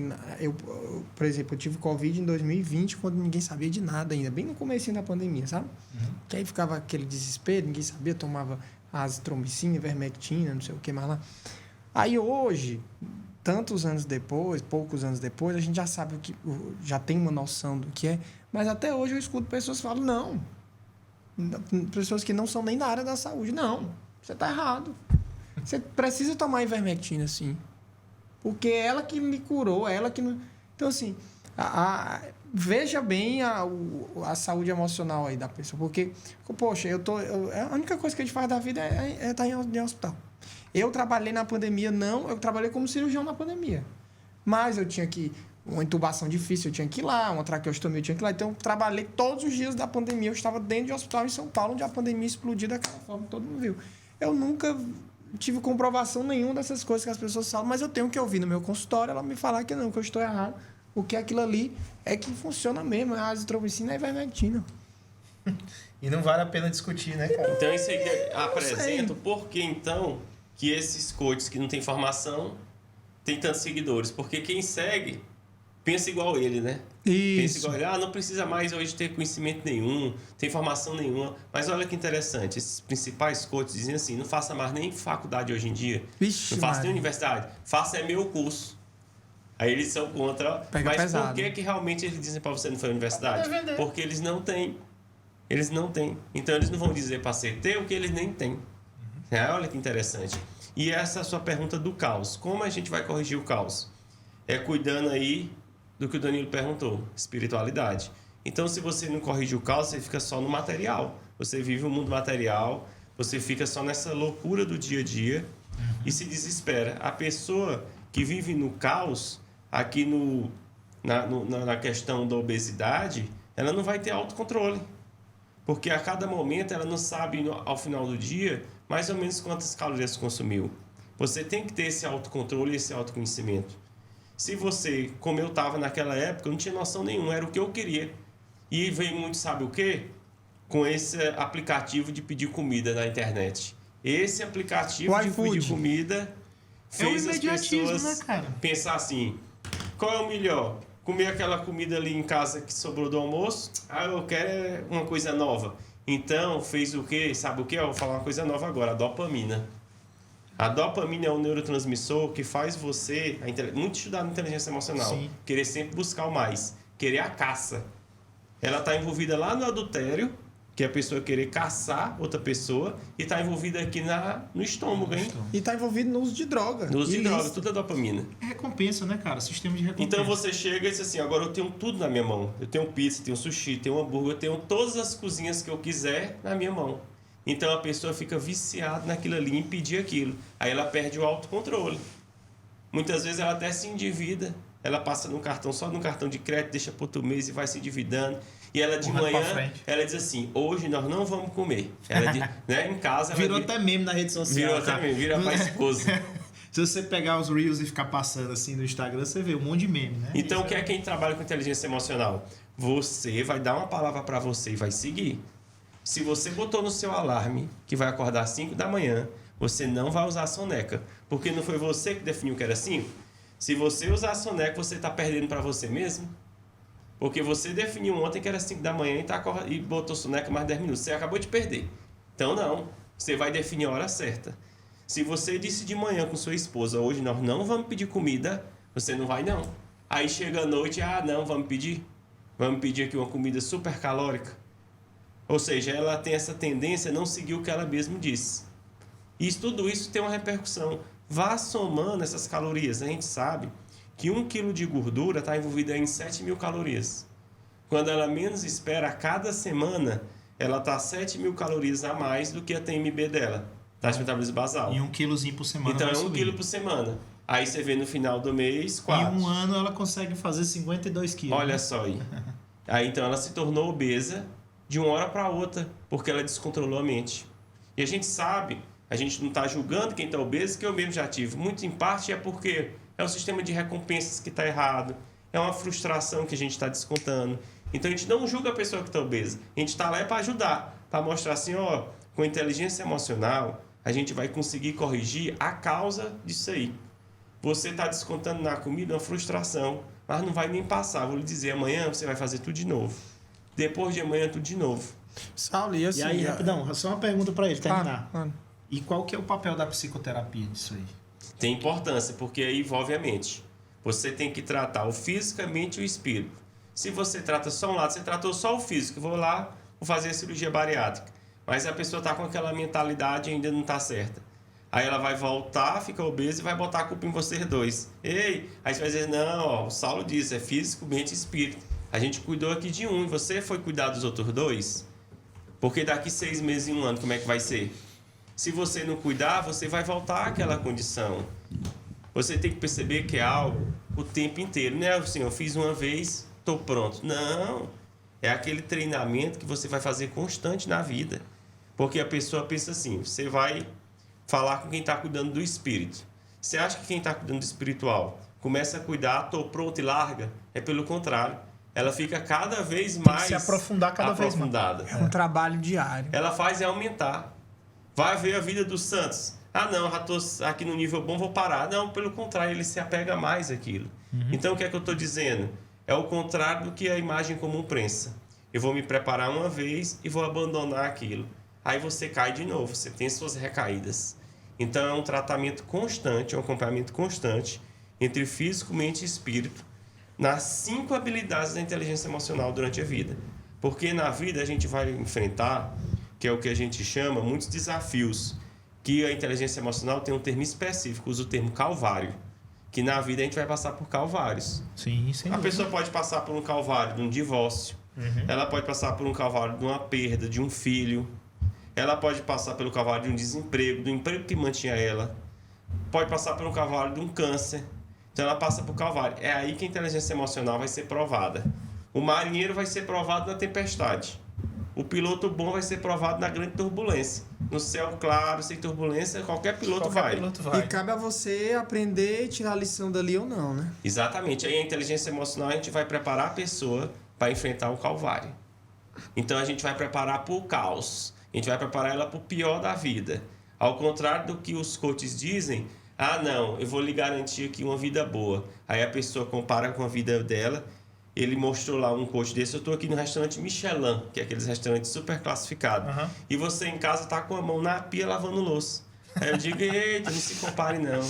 por exemplo, eu tive Covid em 2020, quando ninguém sabia de nada ainda, bem no comecinho da pandemia, sabe? Que aí ficava aquele desespero, ninguém sabia, tomava azitromicina, ivermectina, não sei o que mais lá. Aí hoje, tantos anos depois, poucos anos depois, a gente já sabe já tem uma noção do que é, mas até hoje eu escuto pessoas que falam, não, pessoas que não são nem da área da saúde, não, você está errado. Você precisa tomar ivermectina, sim. Porque é ela que me curou, é ela que... Então, assim, veja bem a saúde emocional aí da pessoa. Porque, poxa, a única coisa que a gente faz da vida é estar em hospital. Eu trabalhei na pandemia, eu trabalhei como cirurgião na pandemia. Mas eu tinha que... Uma intubação difícil, eu tinha que ir lá. Uma traqueostomia, eu tinha que ir lá. Então, eu trabalhei todos os dias da pandemia. Eu estava dentro de um hospital em São Paulo, onde a pandemia explodiu daquela forma que todo mundo viu. Eu nunca tive comprovação nenhuma dessas coisas que as pessoas falam, mas eu tenho que ouvir no meu consultório ela me falar que não, que eu estou errado, porque aquilo ali é que funciona mesmo, a azitromicina e a ivermectina. E não vale a pena discutir, né, cara? Então, isso aí apresenta por que, então, que esses coaches que não têm formação têm tantos seguidores. Porque quem segue pensa igual ele, né? Isso. Pensa igual ele. Não precisa mais hoje ter conhecimento nenhum, tem formação nenhuma. Mas olha que interessante, esses principais coaches dizem assim, não faça mais nem faculdade hoje em dia. Vixe, não faça nem universidade. Faça meu curso. Aí eles são contra. Pega mas pesado. por que realmente eles dizem para você não foi à universidade? Porque eles não têm. Eles não têm. Então eles não vão dizer para você ter o que eles nem têm. Olha que interessante. E essa é a sua pergunta do caos. Como a gente vai corrigir o caos? É cuidando aí do que o Danilo perguntou, espiritualidade. Então, se você não corrige o caos, você fica só no material. Você vive o mundo material, você fica só nessa loucura do dia a dia e se desespera. A pessoa que vive no caos, aqui na questão da obesidade, ela não vai ter autocontrole. Porque a cada momento ela não sabe, ao final do dia, mais ou menos quantas calorias consumiu. Você tem que ter esse autocontrole e esse autoconhecimento. Se você, como eu estava naquela época, eu não tinha noção nenhuma, era o que eu queria. E veio muito, sabe o quê? Com esse aplicativo de pedir comida na internet. Esse aplicativo de pedir comida fez as pessoas, né, cara, pensar assim, qual é o melhor? Comer aquela comida ali em casa que sobrou do almoço? Eu quero uma coisa nova. Então, fez o quê? Sabe o quê? Eu vou falar uma coisa nova agora, a dopamina. A dopamina é um neurotransmissor que faz você, muito estudado na inteligência emocional, sim, querer sempre buscar o mais, querer a caça. Ela está envolvida lá no adultério, que é a pessoa querer caçar outra pessoa, e está envolvida aqui no estômago, hein? E está envolvido no uso de droga. No uso de droga, tudo é dopamina. É recompensa, né, cara? Sistema de recompensa. Então você chega e diz assim, agora eu tenho tudo na minha mão. Eu tenho pizza, tenho sushi, tenho hambúrguer, eu tenho todas as cozinhas que eu quiser na minha mão. Então a pessoa fica viciada naquilo ali, em pedir aquilo. Aí ela perde o autocontrole. Muitas vezes ela até se endivida. Ela passa só no cartão de crédito, deixa para outro mês e vai se endividando. E ela de manhã, ela diz assim, hoje nós não vamos comer. Ela diz, né, em casa... Virou até meme na rede social. Virou até meme, vira para a esposa. Se você pegar os Reels e ficar passando assim no Instagram, você vê um monte de meme, né? Então, o que é quem trabalha com inteligência emocional? Você vai dar uma palavra para você e vai seguir. Se você botou no seu alarme que vai acordar às 5 da manhã, você não vai usar a soneca. Porque não foi você que definiu que era 5? Se você usar a soneca, você está perdendo para você mesmo. Porque você definiu ontem que era 5 da manhã e botou soneca mais 10 minutos. Você acabou de perder. Então, não. Você vai definir a hora certa. Se você disse de manhã com sua esposa, hoje nós não vamos pedir comida, você não vai, não. Aí chega a noite, não, vamos pedir. Vamos pedir aqui uma comida super calórica. Ou seja, ela tem essa tendência a não seguir o que ela mesma disse. E tudo isso tem uma repercussão. Vá somando essas calorias. A gente sabe que 1 quilo de gordura está envolvida em 7.000 calorias. Quando ela menos espera, a cada semana, ela está 7.000 calorias a mais do que a TMB dela. Taxa de metabolismo basal. E 1 quilozinho por semana. Então é 1 subir. quilo por semana. Aí você vê no final do mês, 4. Em um ano ela consegue fazer 52 quilos. Olha só aí. Aí então ela se tornou obesa de uma hora para outra, porque ela descontrolou a mente. E a gente sabe, a gente não está julgando quem está obeso, que eu mesmo já tive. Muito em parte é porque é o sistema de recompensas que está errado, é uma frustração que a gente está descontando. Então a gente não julga a pessoa que está obesa, a gente está lá para ajudar, para mostrar assim, ó, com inteligência emocional, a gente vai conseguir corrigir a causa disso aí. Você está descontando na comida uma frustração, mas não vai nem passar. Vou lhe dizer, amanhã você vai fazer tudo de novo. Depois de amanhã, tudo de novo. Saulo, e assim... E aí, rapidão, só uma pergunta para ele terminar. Claro. E qual que é o papel da psicoterapia nisso aí? Tem importância, porque aí envolve a mente. Você tem que tratar o físico, a mente e o espírito. Se você trata só um lado, você tratou só o físico, vou lá, vou fazer a cirurgia bariátrica. Mas a pessoa está com aquela mentalidade e ainda não está certa. Aí ela vai voltar, fica obesa e vai botar a culpa em vocês dois. Ei, aí você vai dizer, não, ó, o Saulo disse, é físico, mente e espírito. A gente cuidou aqui de um e você foi cuidar dos outros dois? Porque daqui 6 meses e 1 ano, como é que vai ser? Se você não cuidar, você vai voltar àquela condição. Você tem que perceber que é algo o tempo inteiro. Não é assim, eu fiz uma vez, estou pronto. Não, é aquele treinamento que você vai fazer constante na vida. Porque a pessoa pensa assim, você vai falar com quem está cuidando do espírito. Você acha que quem está cuidando do espiritual começa a cuidar, estou pronto e larga? É pelo contrário. Ela fica cada vez mais se aprofundar cada vez mais. É um trabalho diário. Ela faz é aumentar. Vai ver a vida dos santos. Ah, não, já estou aqui no nível bom, vou parar. Não, pelo contrário, ele se apega mais àquilo. Então, o que é que eu estou dizendo? É o contrário do que a imagem comum pensa. Eu vou me preparar uma vez e vou abandonar aquilo. Aí você cai de novo, você tem suas recaídas. Então, é um tratamento constante, é um acompanhamento constante entre físico, mente e espírito, nas 5 habilidades da inteligência emocional durante a vida. Porque na vida a gente vai enfrentar, que é o que a gente chama, muitos desafios, que a inteligência emocional tem um termo específico, usa o termo calvário, que na vida a gente vai passar por calvários. Sim, sem A dúvida. pessoa pode passar por um calvário de um divórcio, ela pode passar por um calvário de uma perda de um filho, ela pode passar pelo calvário de um desemprego, do emprego que mantinha ela, pode passar por um calvário de um câncer. Então ela passa por calvário. É aí que a inteligência emocional vai ser provada. O marinheiro vai ser provado na tempestade. O piloto bom vai ser provado na grande turbulência. No céu claro, sem turbulência, qualquer piloto vai. E cabe a você aprender e tirar a lição dali ou não, né? Exatamente. Aí a inteligência emocional a gente vai preparar a pessoa para enfrentar o calvário. Então a gente vai preparar para o caos. A gente vai preparar ela para o pior da vida. Ao contrário do que os coaches dizem, ah, não, eu vou lhe garantir aqui uma vida boa. Aí a pessoa compara com a vida dela. Ele mostrou lá um coach desse. Eu estou aqui no restaurante Michelin, que é aqueles restaurantes super classificados. E você em casa está com a mão na pia lavando louça. Aí eu digo, eita, não se compare não.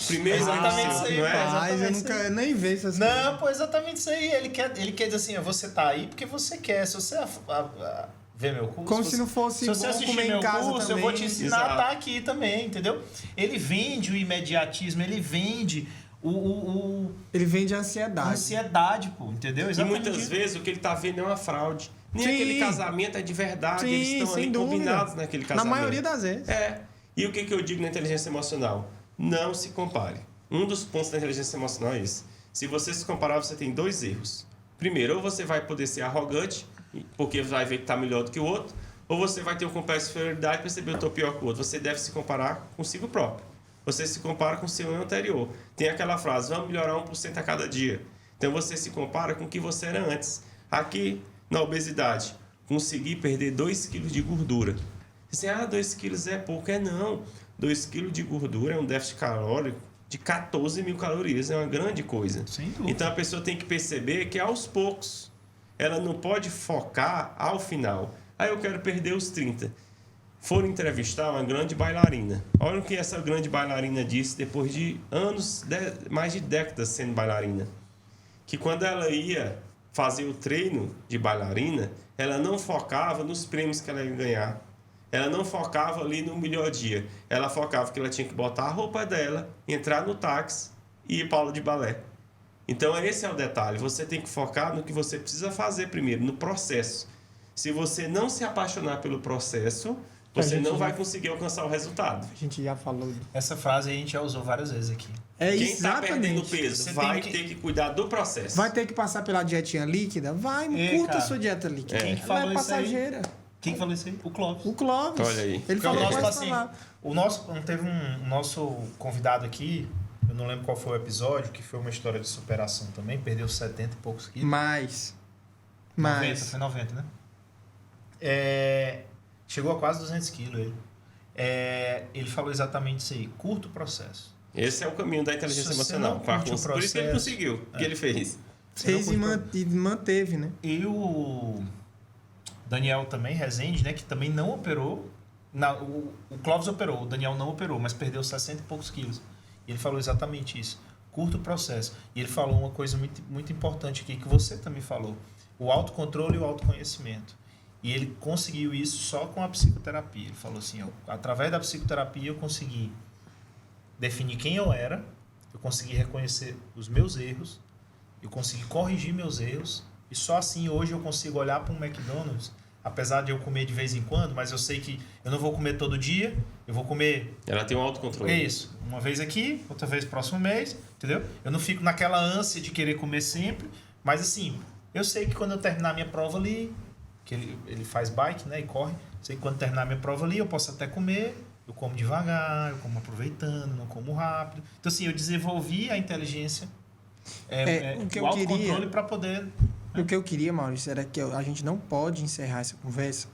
Primeiro Exatamente isso aí, não é? pai. Mas eu Exatamente nunca isso aí. nem vejo essas coisas. Não, pô, exatamente isso aí. Ele quer dizer assim, ó, você tá aí porque você quer. Se você ver meu curso... Como se não fosse se você bom assistir comer em meu casa curso, também. eu vou te ensinar a Exato. estar aqui também, entendeu? Ele vende o imediatismo, ele vende Ele vende a a ansiedade. ansiedade, pô, entendeu? E Exatamente muitas isso. vezes o que ele está vendo é uma fraude. Nem Sim. aquele casamento é de verdade, Sim, eles estão sem ali dúvida. combinados naquele Na casamento. maioria das vezes. É. E o que eu digo na inteligência emocional? Não se compare. Um dos pontos da inteligência emocional é esse. Se você se comparar, você tem 2 erros. Primeiro, ou você vai poder ser arrogante, porque vai ver que está melhor do que o outro, ou você vai ter um complexo de inferioridade e perceber que eu estou pior que o outro. Você deve se comparar consigo próprio. você se compara com o seu eu anterior. Tem aquela frase, vamos melhorar 1% a cada dia. Então você se compara com o que você era antes. Aqui, na obesidade, consegui perder 2 quilos de gordura. Assim, 2 quilos é pouco. Não. 2 quilos de gordura é um déficit calórico de 14 mil calorias. É uma grande coisa. Sem dúvida. Então a pessoa tem que perceber que aos poucos. Ela não pode focar ao final. Eu quero perder os 30. Foram entrevistar uma grande bailarina. Olha o que essa grande bailarina disse depois de anos, mais de décadas sendo bailarina. Que quando ela ia fazer o treino de bailarina, ela não focava nos prêmios que ela ia ganhar. Ela não focava ali no melhor dia. Ela focava que ela tinha que botar a roupa dela, entrar no táxi e ir para aula de balé. Então esse é o detalhe. Você tem que focar no que você precisa fazer primeiro, no processo. Se você não se apaixonar pelo processo, você não vai conseguir alcançar o resultado. A gente já falou. Essa frase a gente já usou várias vezes aqui. É Quem está exatamente. perdendo peso Você vai tem ter que cuidar do processo. Vai ter que passar pela dietinha líquida? Vai, curta cara. a sua dieta líquida. Quem que Ela falou é isso aí? passageira. Quem que falou isso aí? O Clóvis. O Clóvis. Olha aí. Ele Porque falou o nosso mais paciente, teve um nosso convidado aqui, eu não lembro qual foi o episódio, que foi uma história de superação também, perdeu 70 e poucos quilos. Mais. 90, foi 90, né? Chegou a quase 200 quilos ele. Ele falou exatamente isso aí, curto processo. Esse é o caminho da inteligência Se você emocional. não curte o Por isso que ele processo, conseguiu o que ele fez. Fez e manteve, né? E o Daniel também, Rezende, né, que também não operou. O Clóvis operou, o Daniel não operou, mas perdeu 60 e poucos quilos. E ele falou exatamente isso. Curto processo. E ele falou uma coisa muito, muito importante aqui, que você também falou. O autocontrole e o autoconhecimento. E ele conseguiu isso só com a psicoterapia. Ele falou assim, através da psicoterapia eu consegui definir quem eu era, eu consegui reconhecer os meus erros, eu consegui corrigir meus erros, e só assim hoje eu consigo olhar para um McDonald's, apesar de eu comer de vez em quando, mas eu sei que eu não vou comer todo dia, eu vou comer... Ela tem um autocontrole. É isso, uma vez aqui, outra vez próximo mês, entendeu? Eu não fico naquela ânsia de querer comer sempre, mas assim, eu sei que quando eu terminar minha prova ali, que ele faz bike, né, e corre, sei que quando terminar minha prova ali eu posso até comer, eu como devagar, eu como aproveitando, não como rápido. Então assim, eu desenvolvi a inteligência, o autocontrole para poder... O que eu queria, Maurício, era que a gente não pode encerrar essa conversa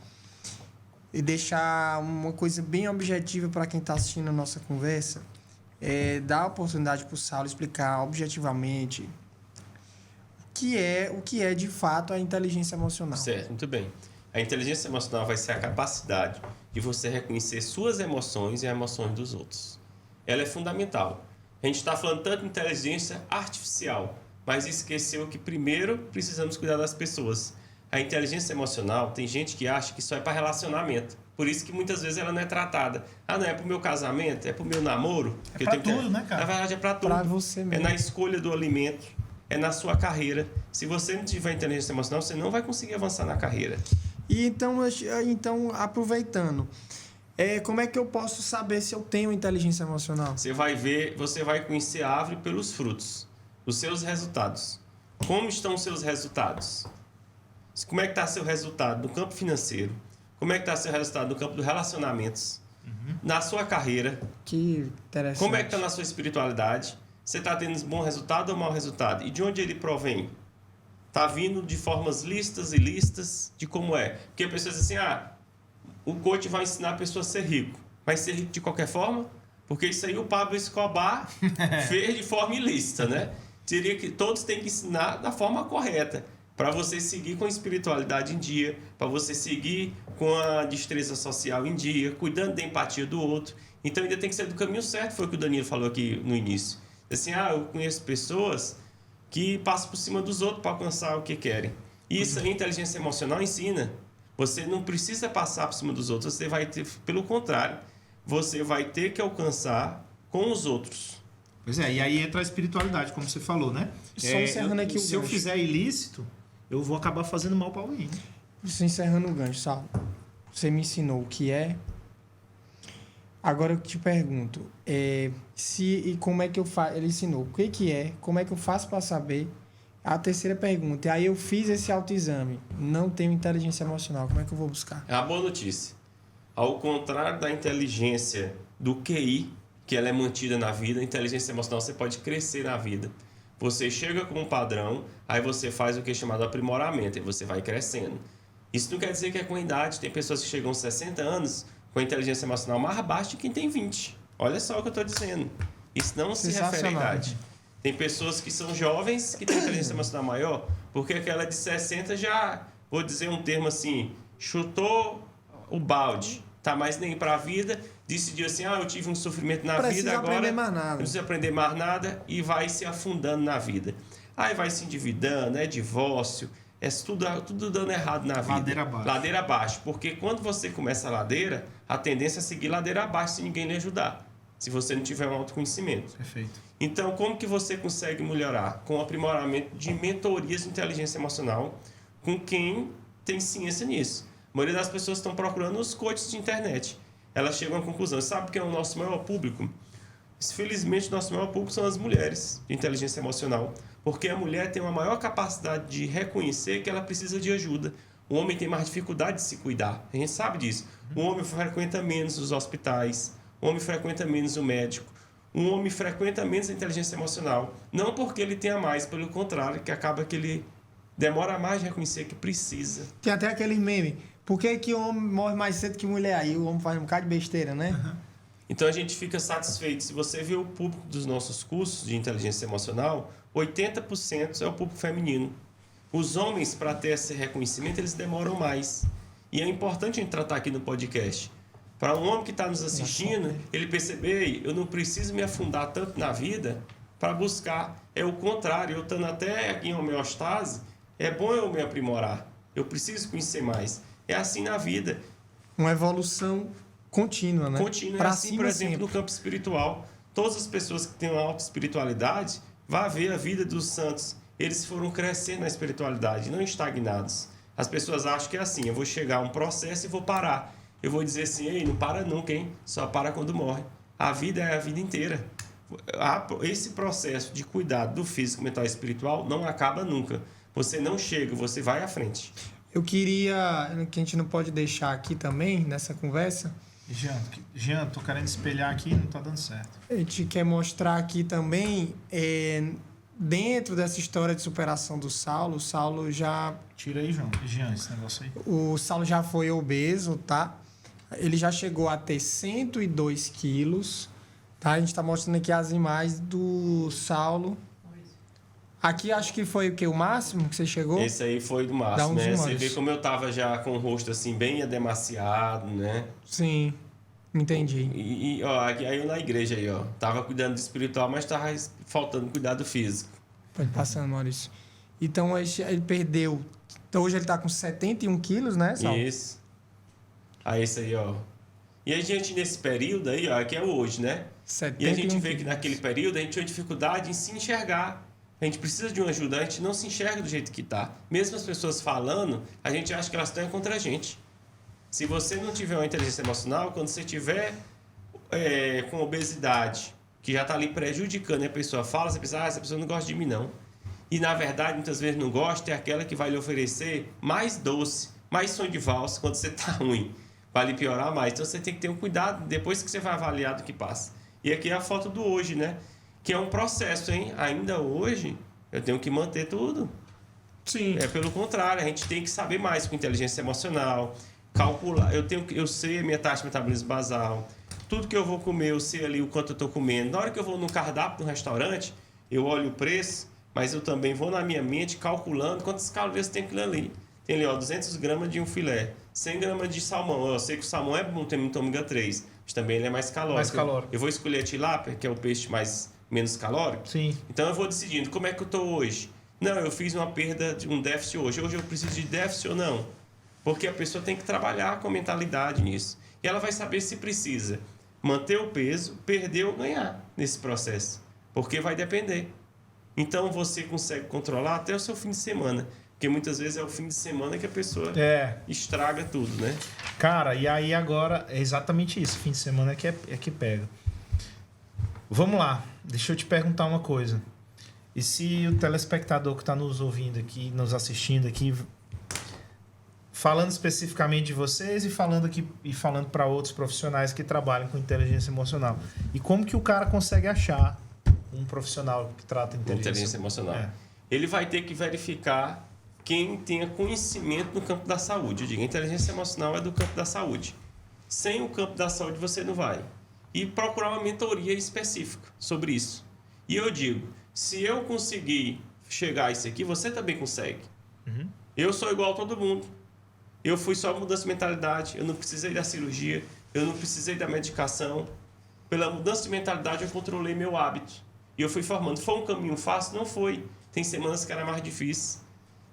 e deixar uma coisa bem objetiva para quem está assistindo a nossa conversa, dar a oportunidade para o Saulo explicar objetivamente o que é de fato a inteligência emocional. Certo, muito bem. A inteligência emocional vai ser a capacidade de você reconhecer suas emoções e as emoções dos outros. Ela é fundamental. A gente está falando tanto de inteligência artificial, mas esqueceu que primeiro precisamos cuidar das pessoas. A inteligência emocional, tem gente que acha que só é para relacionamento. Por isso que muitas vezes ela não é tratada. Não é para o meu casamento, é para o meu namoro. É para tudo, né, cara? Na verdade é para tudo. Para você mesmo. É na escolha do alimento, é na sua carreira. Se você não tiver inteligência emocional, você não vai conseguir avançar na carreira. E então aproveitando, como é que eu posso saber se eu tenho inteligência emocional? Você vai conhecer a árvore pelos frutos. Os seus resultados. Como estão os seus resultados? Como é que está seu resultado no campo financeiro? Como é que está seu resultado no campo dos relacionamentos? Na sua carreira? Que interessante. Como é que está na sua espiritualidade? Você está tendo bom resultado ou mau resultado? E de onde ele provém? Está vindo de formas lícitas e ilícitas de como é. Porque a pessoa diz assim, o coach vai ensinar a pessoa a ser rico. Vai ser rico de qualquer forma? Porque isso aí o Pablo Escobar fez de forma ilícita, né? Todos têm que ensinar da forma correta, para você seguir com a espiritualidade em dia, para você seguir com a destreza social em dia, cuidando da empatia do outro. Então ainda tem que ser do caminho certo, foi o que o Danilo falou aqui no início. Assim, eu conheço pessoas que passam por cima dos outros para alcançar o que querem. E isso a inteligência emocional ensina. Você não precisa passar por cima dos outros, você vai ter, pelo contrário, você vai ter que alcançar com os outros. Pois é, e aí entra a espiritualidade, como você falou, né? Só encerrando aqui o se eu gancho. fizer ilícito, eu vou acabar fazendo mal para alguém. Só encerrando o gancho, Saulo. Você me ensinou o que é. Agora eu te pergunto, e como é que eu faço? Ele ensinou o que é, como é que eu faço para saber? A terceira pergunta, e aí eu fiz esse autoexame, não tenho inteligência emocional, como é que eu vou buscar? É uma boa notícia. Ao contrário da inteligência do QI, que ela é mantida na vida. A inteligência emocional, você pode crescer na vida. Você chega com um padrão, aí você faz o que é chamado aprimoramento, e você vai crescendo. Isso não quer dizer que é com idade. Tem pessoas que chegam aos 60 anos com a inteligência emocional mais baixa de quem tem 20. Olha só o que eu estou dizendo. Isso não se refere à idade. Tem pessoas que são jovens que têm inteligência emocional maior, porque aquela de 60 já, vou dizer um termo assim, chutou o balde, tá mais nem para a vida, decidiu assim, eu tive um sofrimento na vida, agora não preciso aprender mais nada, e vai se afundando na vida. Aí vai se endividando, é divórcio, é tudo dando errado na vida. Ladeira abaixo. Ladeira abaixo, porque quando você começa a ladeira, a tendência é seguir ladeira abaixo se ninguém lhe ajudar, se você não tiver um autoconhecimento. Perfeito. Então, como que você consegue melhorar? Com o aprimoramento de mentorias de inteligência emocional com quem tem ciência nisso. A maioria das pessoas estão procurando os coaches de internet. Elas chegam à conclusão. Sabe quem é o nosso maior público? Felizmente, o nosso maior público são as mulheres de inteligência emocional, porque a mulher tem uma maior capacidade de reconhecer que ela precisa de ajuda. O homem tem mais dificuldade de se cuidar. A gente sabe disso. O homem frequenta menos os hospitais. O homem frequenta menos o médico. Um homem frequenta menos a inteligência emocional. Não porque ele tenha mais, pelo contrário, que acaba que ele demora mais de reconhecer que precisa. Tem até aquele meme. Por que o homem morre mais cedo que mulher? Aí o homem faz um bocado de besteira, né? Então a gente fica satisfeito. Se você vê o público dos nossos cursos de inteligência emocional, 80% é o público feminino. Os homens, para ter esse reconhecimento, eles demoram mais. E é importante a gente tratar aqui no podcast. Para um homem que está nos assistindo, ele perceber, eu não preciso me afundar tanto na vida para buscar. É o contrário, eu estando até em homeostase, é bom eu me aprimorar. Eu preciso conhecer mais. É assim na vida. Uma evolução contínua, né? Contínua. É assim, por exemplo, no campo espiritual. Todas as pessoas que têm uma alta espiritualidade, vá ver a vida dos santos. Eles foram crescendo na espiritualidade, não estagnados. As pessoas acham que é assim, eu vou chegar a um processo e vou parar. Eu vou dizer assim, ei, não para nunca, hein? Só para quando morre. A vida é a vida inteira. Esse processo de cuidado do físico, mental e espiritual não acaba nunca. Você não chega, você vai à frente. Eu queria, que a gente não pode deixar aqui também, nessa conversa... Jean, tô querendo espelhar aqui e não tá dando certo. A gente quer mostrar aqui também, dentro dessa história de superação do Saulo, o Saulo já... Tira aí, Jean, esse negócio aí. O Saulo já foi obeso, tá? Ele já chegou a ter 102 quilos, tá? A gente tá mostrando aqui as imagens do Saulo. Aqui acho que foi o quê? O máximo que você chegou? Esse aí foi do máximo, né? Você vê como eu tava já com o rosto assim, bem edemaciado, né? Sim, entendi. E ó, aí eu na igreja aí, ó. Tava cuidando do espiritual, mas tava faltando cuidar do físico. Pode passando, Maurício. Então ele perdeu... Então hoje ele tá com 71 quilos, né, Saulo? Isso. Aí esse aí, ó. E a gente nesse período aí, ó, aqui é o hoje, né? 71 E a gente vê quilos. que naquele período a gente tinha dificuldade em se enxergar. A gente precisa de uma ajuda, a gente não se enxerga do jeito que está. Mesmo as pessoas falando, a gente acha que elas estão contra a gente. Se você não tiver uma inteligência emocional, quando você tiver com obesidade, que já está ali prejudicando, e a pessoa fala, você pensa, essa pessoa não gosta de mim, não. E, na verdade, muitas vezes não gosta, é aquela que vai lhe oferecer mais doce, mais som de valsa quando você está ruim. Vai lhe piorar mais. Então, você tem que ter um cuidado depois que você vai avaliar do que passa. E aqui é a foto do hoje, né? Que é um processo, hein? Ainda hoje, eu tenho que manter tudo. Sim. É pelo contrário, a gente tem que saber mais com inteligência emocional, calcular. Eu sei a minha taxa de metabolismo basal, tudo que eu vou comer, eu sei ali o quanto eu estou comendo. Na hora que eu vou no cardápio do restaurante, eu olho o preço, mas eu também vou na minha mente calculando quantas calorias tem aquilo ali. Tem ali, ó, 200 gramas de um filé, 100 gramas de salmão. Eu sei que o salmão é bom, tem muito ômega 3, mas também ele é mais calórico. Mais calórico. Eu vou escolher a tilápia, que é o peixe menos calórico. Sim. Então eu vou decidindo como é que eu estou hoje. Não, eu fiz uma perda, um déficit hoje. Hoje eu preciso de déficit ou não? Porque a pessoa tem que trabalhar com a mentalidade nisso. E ela vai saber se precisa manter o peso, perder ou ganhar nesse processo. Porque vai depender. Então você consegue controlar até o seu fim de semana. Porque muitas vezes é o fim de semana que a pessoa estraga tudo, né? Cara, e aí agora é exatamente isso. Fim de semana é que pega. Vamos lá. Deixa eu te perguntar uma coisa. E se o telespectador que está nos ouvindo aqui, nos assistindo aqui, falando especificamente de vocês e falando para outros profissionais que trabalham com inteligência emocional. E como que o cara consegue achar um profissional que trata inteligência emocional? É. Ele vai ter que verificar quem tenha conhecimento no campo da saúde. Eu digo, a inteligência emocional é do campo da saúde. Sem o campo da saúde você não vai. E procurar uma mentoria específica sobre isso. E eu digo, se eu conseguir chegar a isso aqui, você também consegue. Uhum. Eu sou igual a todo mundo. Eu fui só mudança de mentalidade, eu não precisei da cirurgia, eu não precisei da medicação. Pela mudança de mentalidade eu controlei meu hábito. E eu fui formando. Foi um caminho fácil? Não foi. Tem semanas que era mais difícil.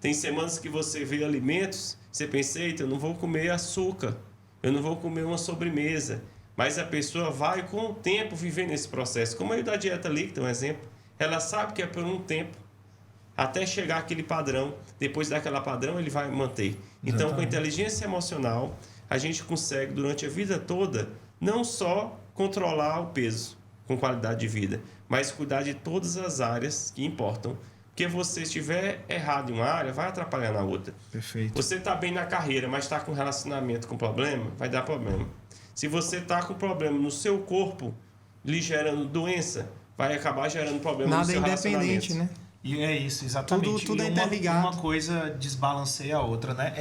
Tem semanas que você vê alimentos, você pensa, eita, eu não vou comer açúcar, eu não vou comer uma sobremesa. Mas a pessoa vai, com o tempo, viver nesse processo. Como eu da dieta líquida, um exemplo. Ela sabe que é por um tempo, até chegar àquele padrão. Depois daquele padrão, ele vai manter. Então, com a inteligência emocional, a gente consegue, durante a vida toda, não só controlar o peso com qualidade de vida, mas cuidar de todas as áreas que importam. Porque você estiver errado em uma área, vai atrapalhar na outra. Perfeito. Você está bem na carreira, mas está com relacionamento com problema, vai dar problema. Se você está com problema no seu corpo, lhe gerando doença, vai acabar gerando problema no seu relacionamento. Nada é independente, né? E é isso, exatamente. Tudo E é interligado. Uma coisa desbalanceia a outra, né?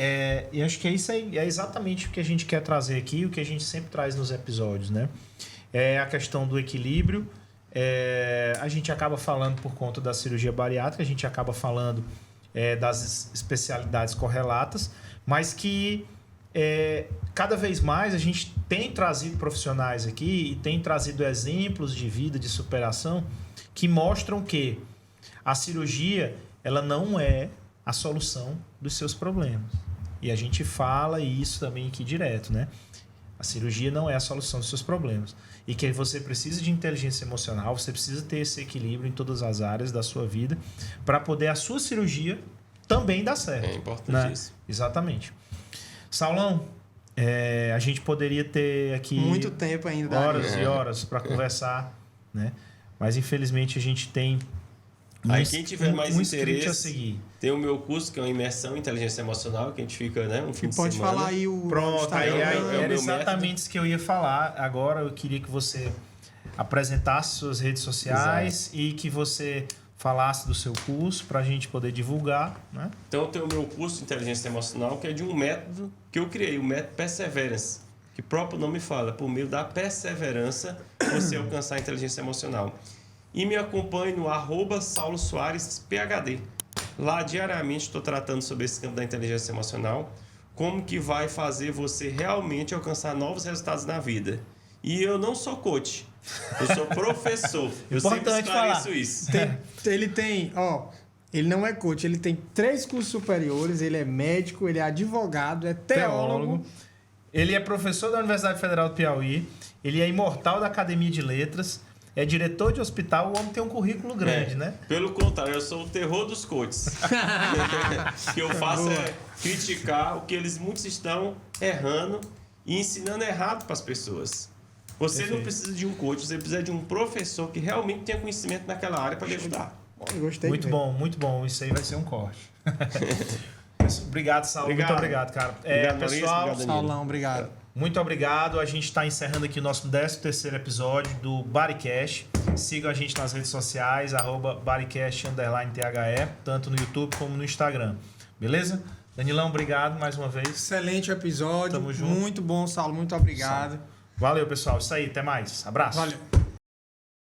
E acho que é isso aí, é exatamente o que a gente quer trazer aqui, o que a gente sempre traz nos episódios, né? É a questão do equilíbrio. A gente acaba falando por conta da cirurgia bariátrica, a gente acaba falando das especialidades correlatas, mas que cada vez mais a gente tem trazido profissionais aqui e tem trazido exemplos de vida, de superação, que mostram que a cirurgia ela não é a solução dos seus problemas. E a gente fala isso também aqui direto, né? A cirurgia não é a solução dos seus problemas. E que você precisa de inteligência emocional, você precisa ter esse equilíbrio em todas as áreas da sua vida para poder a sua cirurgia também dar certo. É importante isso. Exatamente. Saulão, a gente poderia ter aqui muito tempo ainda, horas e horas para conversar, né? Mas infelizmente a gente tem aí quem tiver mais interesse a seguir. Tem o meu curso que é uma imersão em inteligência emocional, que a gente fica, né, um fim de semana. Pode falar aí o Pronto, era exatamente método. isso que eu ia falar. Agora eu queria que você apresentasse suas redes sociais e que você falasse do seu curso para a gente poder divulgar, né? Então tem o meu curso de inteligência emocional, que é de um método que eu criei, o método Perseverance, que o próprio nome fala, por meio da perseverança você alcançar a inteligência emocional. E me acompanhe no @SauloSoaresPhD. Lá diariamente estou tratando sobre esse campo da inteligência emocional, como que vai fazer você realmente alcançar novos resultados na vida. E eu não sou coach, eu sou professor. Eu sempre esclareço isso. Ele não é coach, ele tem 3 cursos superiores, ele é médico, ele é advogado, é teólogo. Ele é professor da Universidade Federal do Piauí, ele é imortal da Academia de Letras, é diretor de hospital, o homem tem um currículo grande, né? Pelo contrário, eu sou o terror dos coaches. O que eu faço é criticar o que muitos estão errando e ensinando errado para as pessoas. Você Perfeito. não precisa de um coach, você precisa de um professor que realmente tenha conhecimento naquela área para lhe ajudar. Gostei. Muito bom, muito bom. Isso aí vai ser um corte. Obrigado, Saulo. Muito obrigado, cara. Obrigado, pessoal, Maurício, Saulão, obrigado. muito obrigado. A gente está encerrando aqui o nosso 13º episódio do Bodycast. Sigam a gente nas redes sociais, @bodycast_THE, tanto no YouTube como no Instagram. Beleza? Danilão, obrigado mais uma vez. Excelente episódio. Tamo junto. Muito bom, Saulo. Muito obrigado. Valeu, pessoal. Isso aí. Até mais. Abraço. Valeu.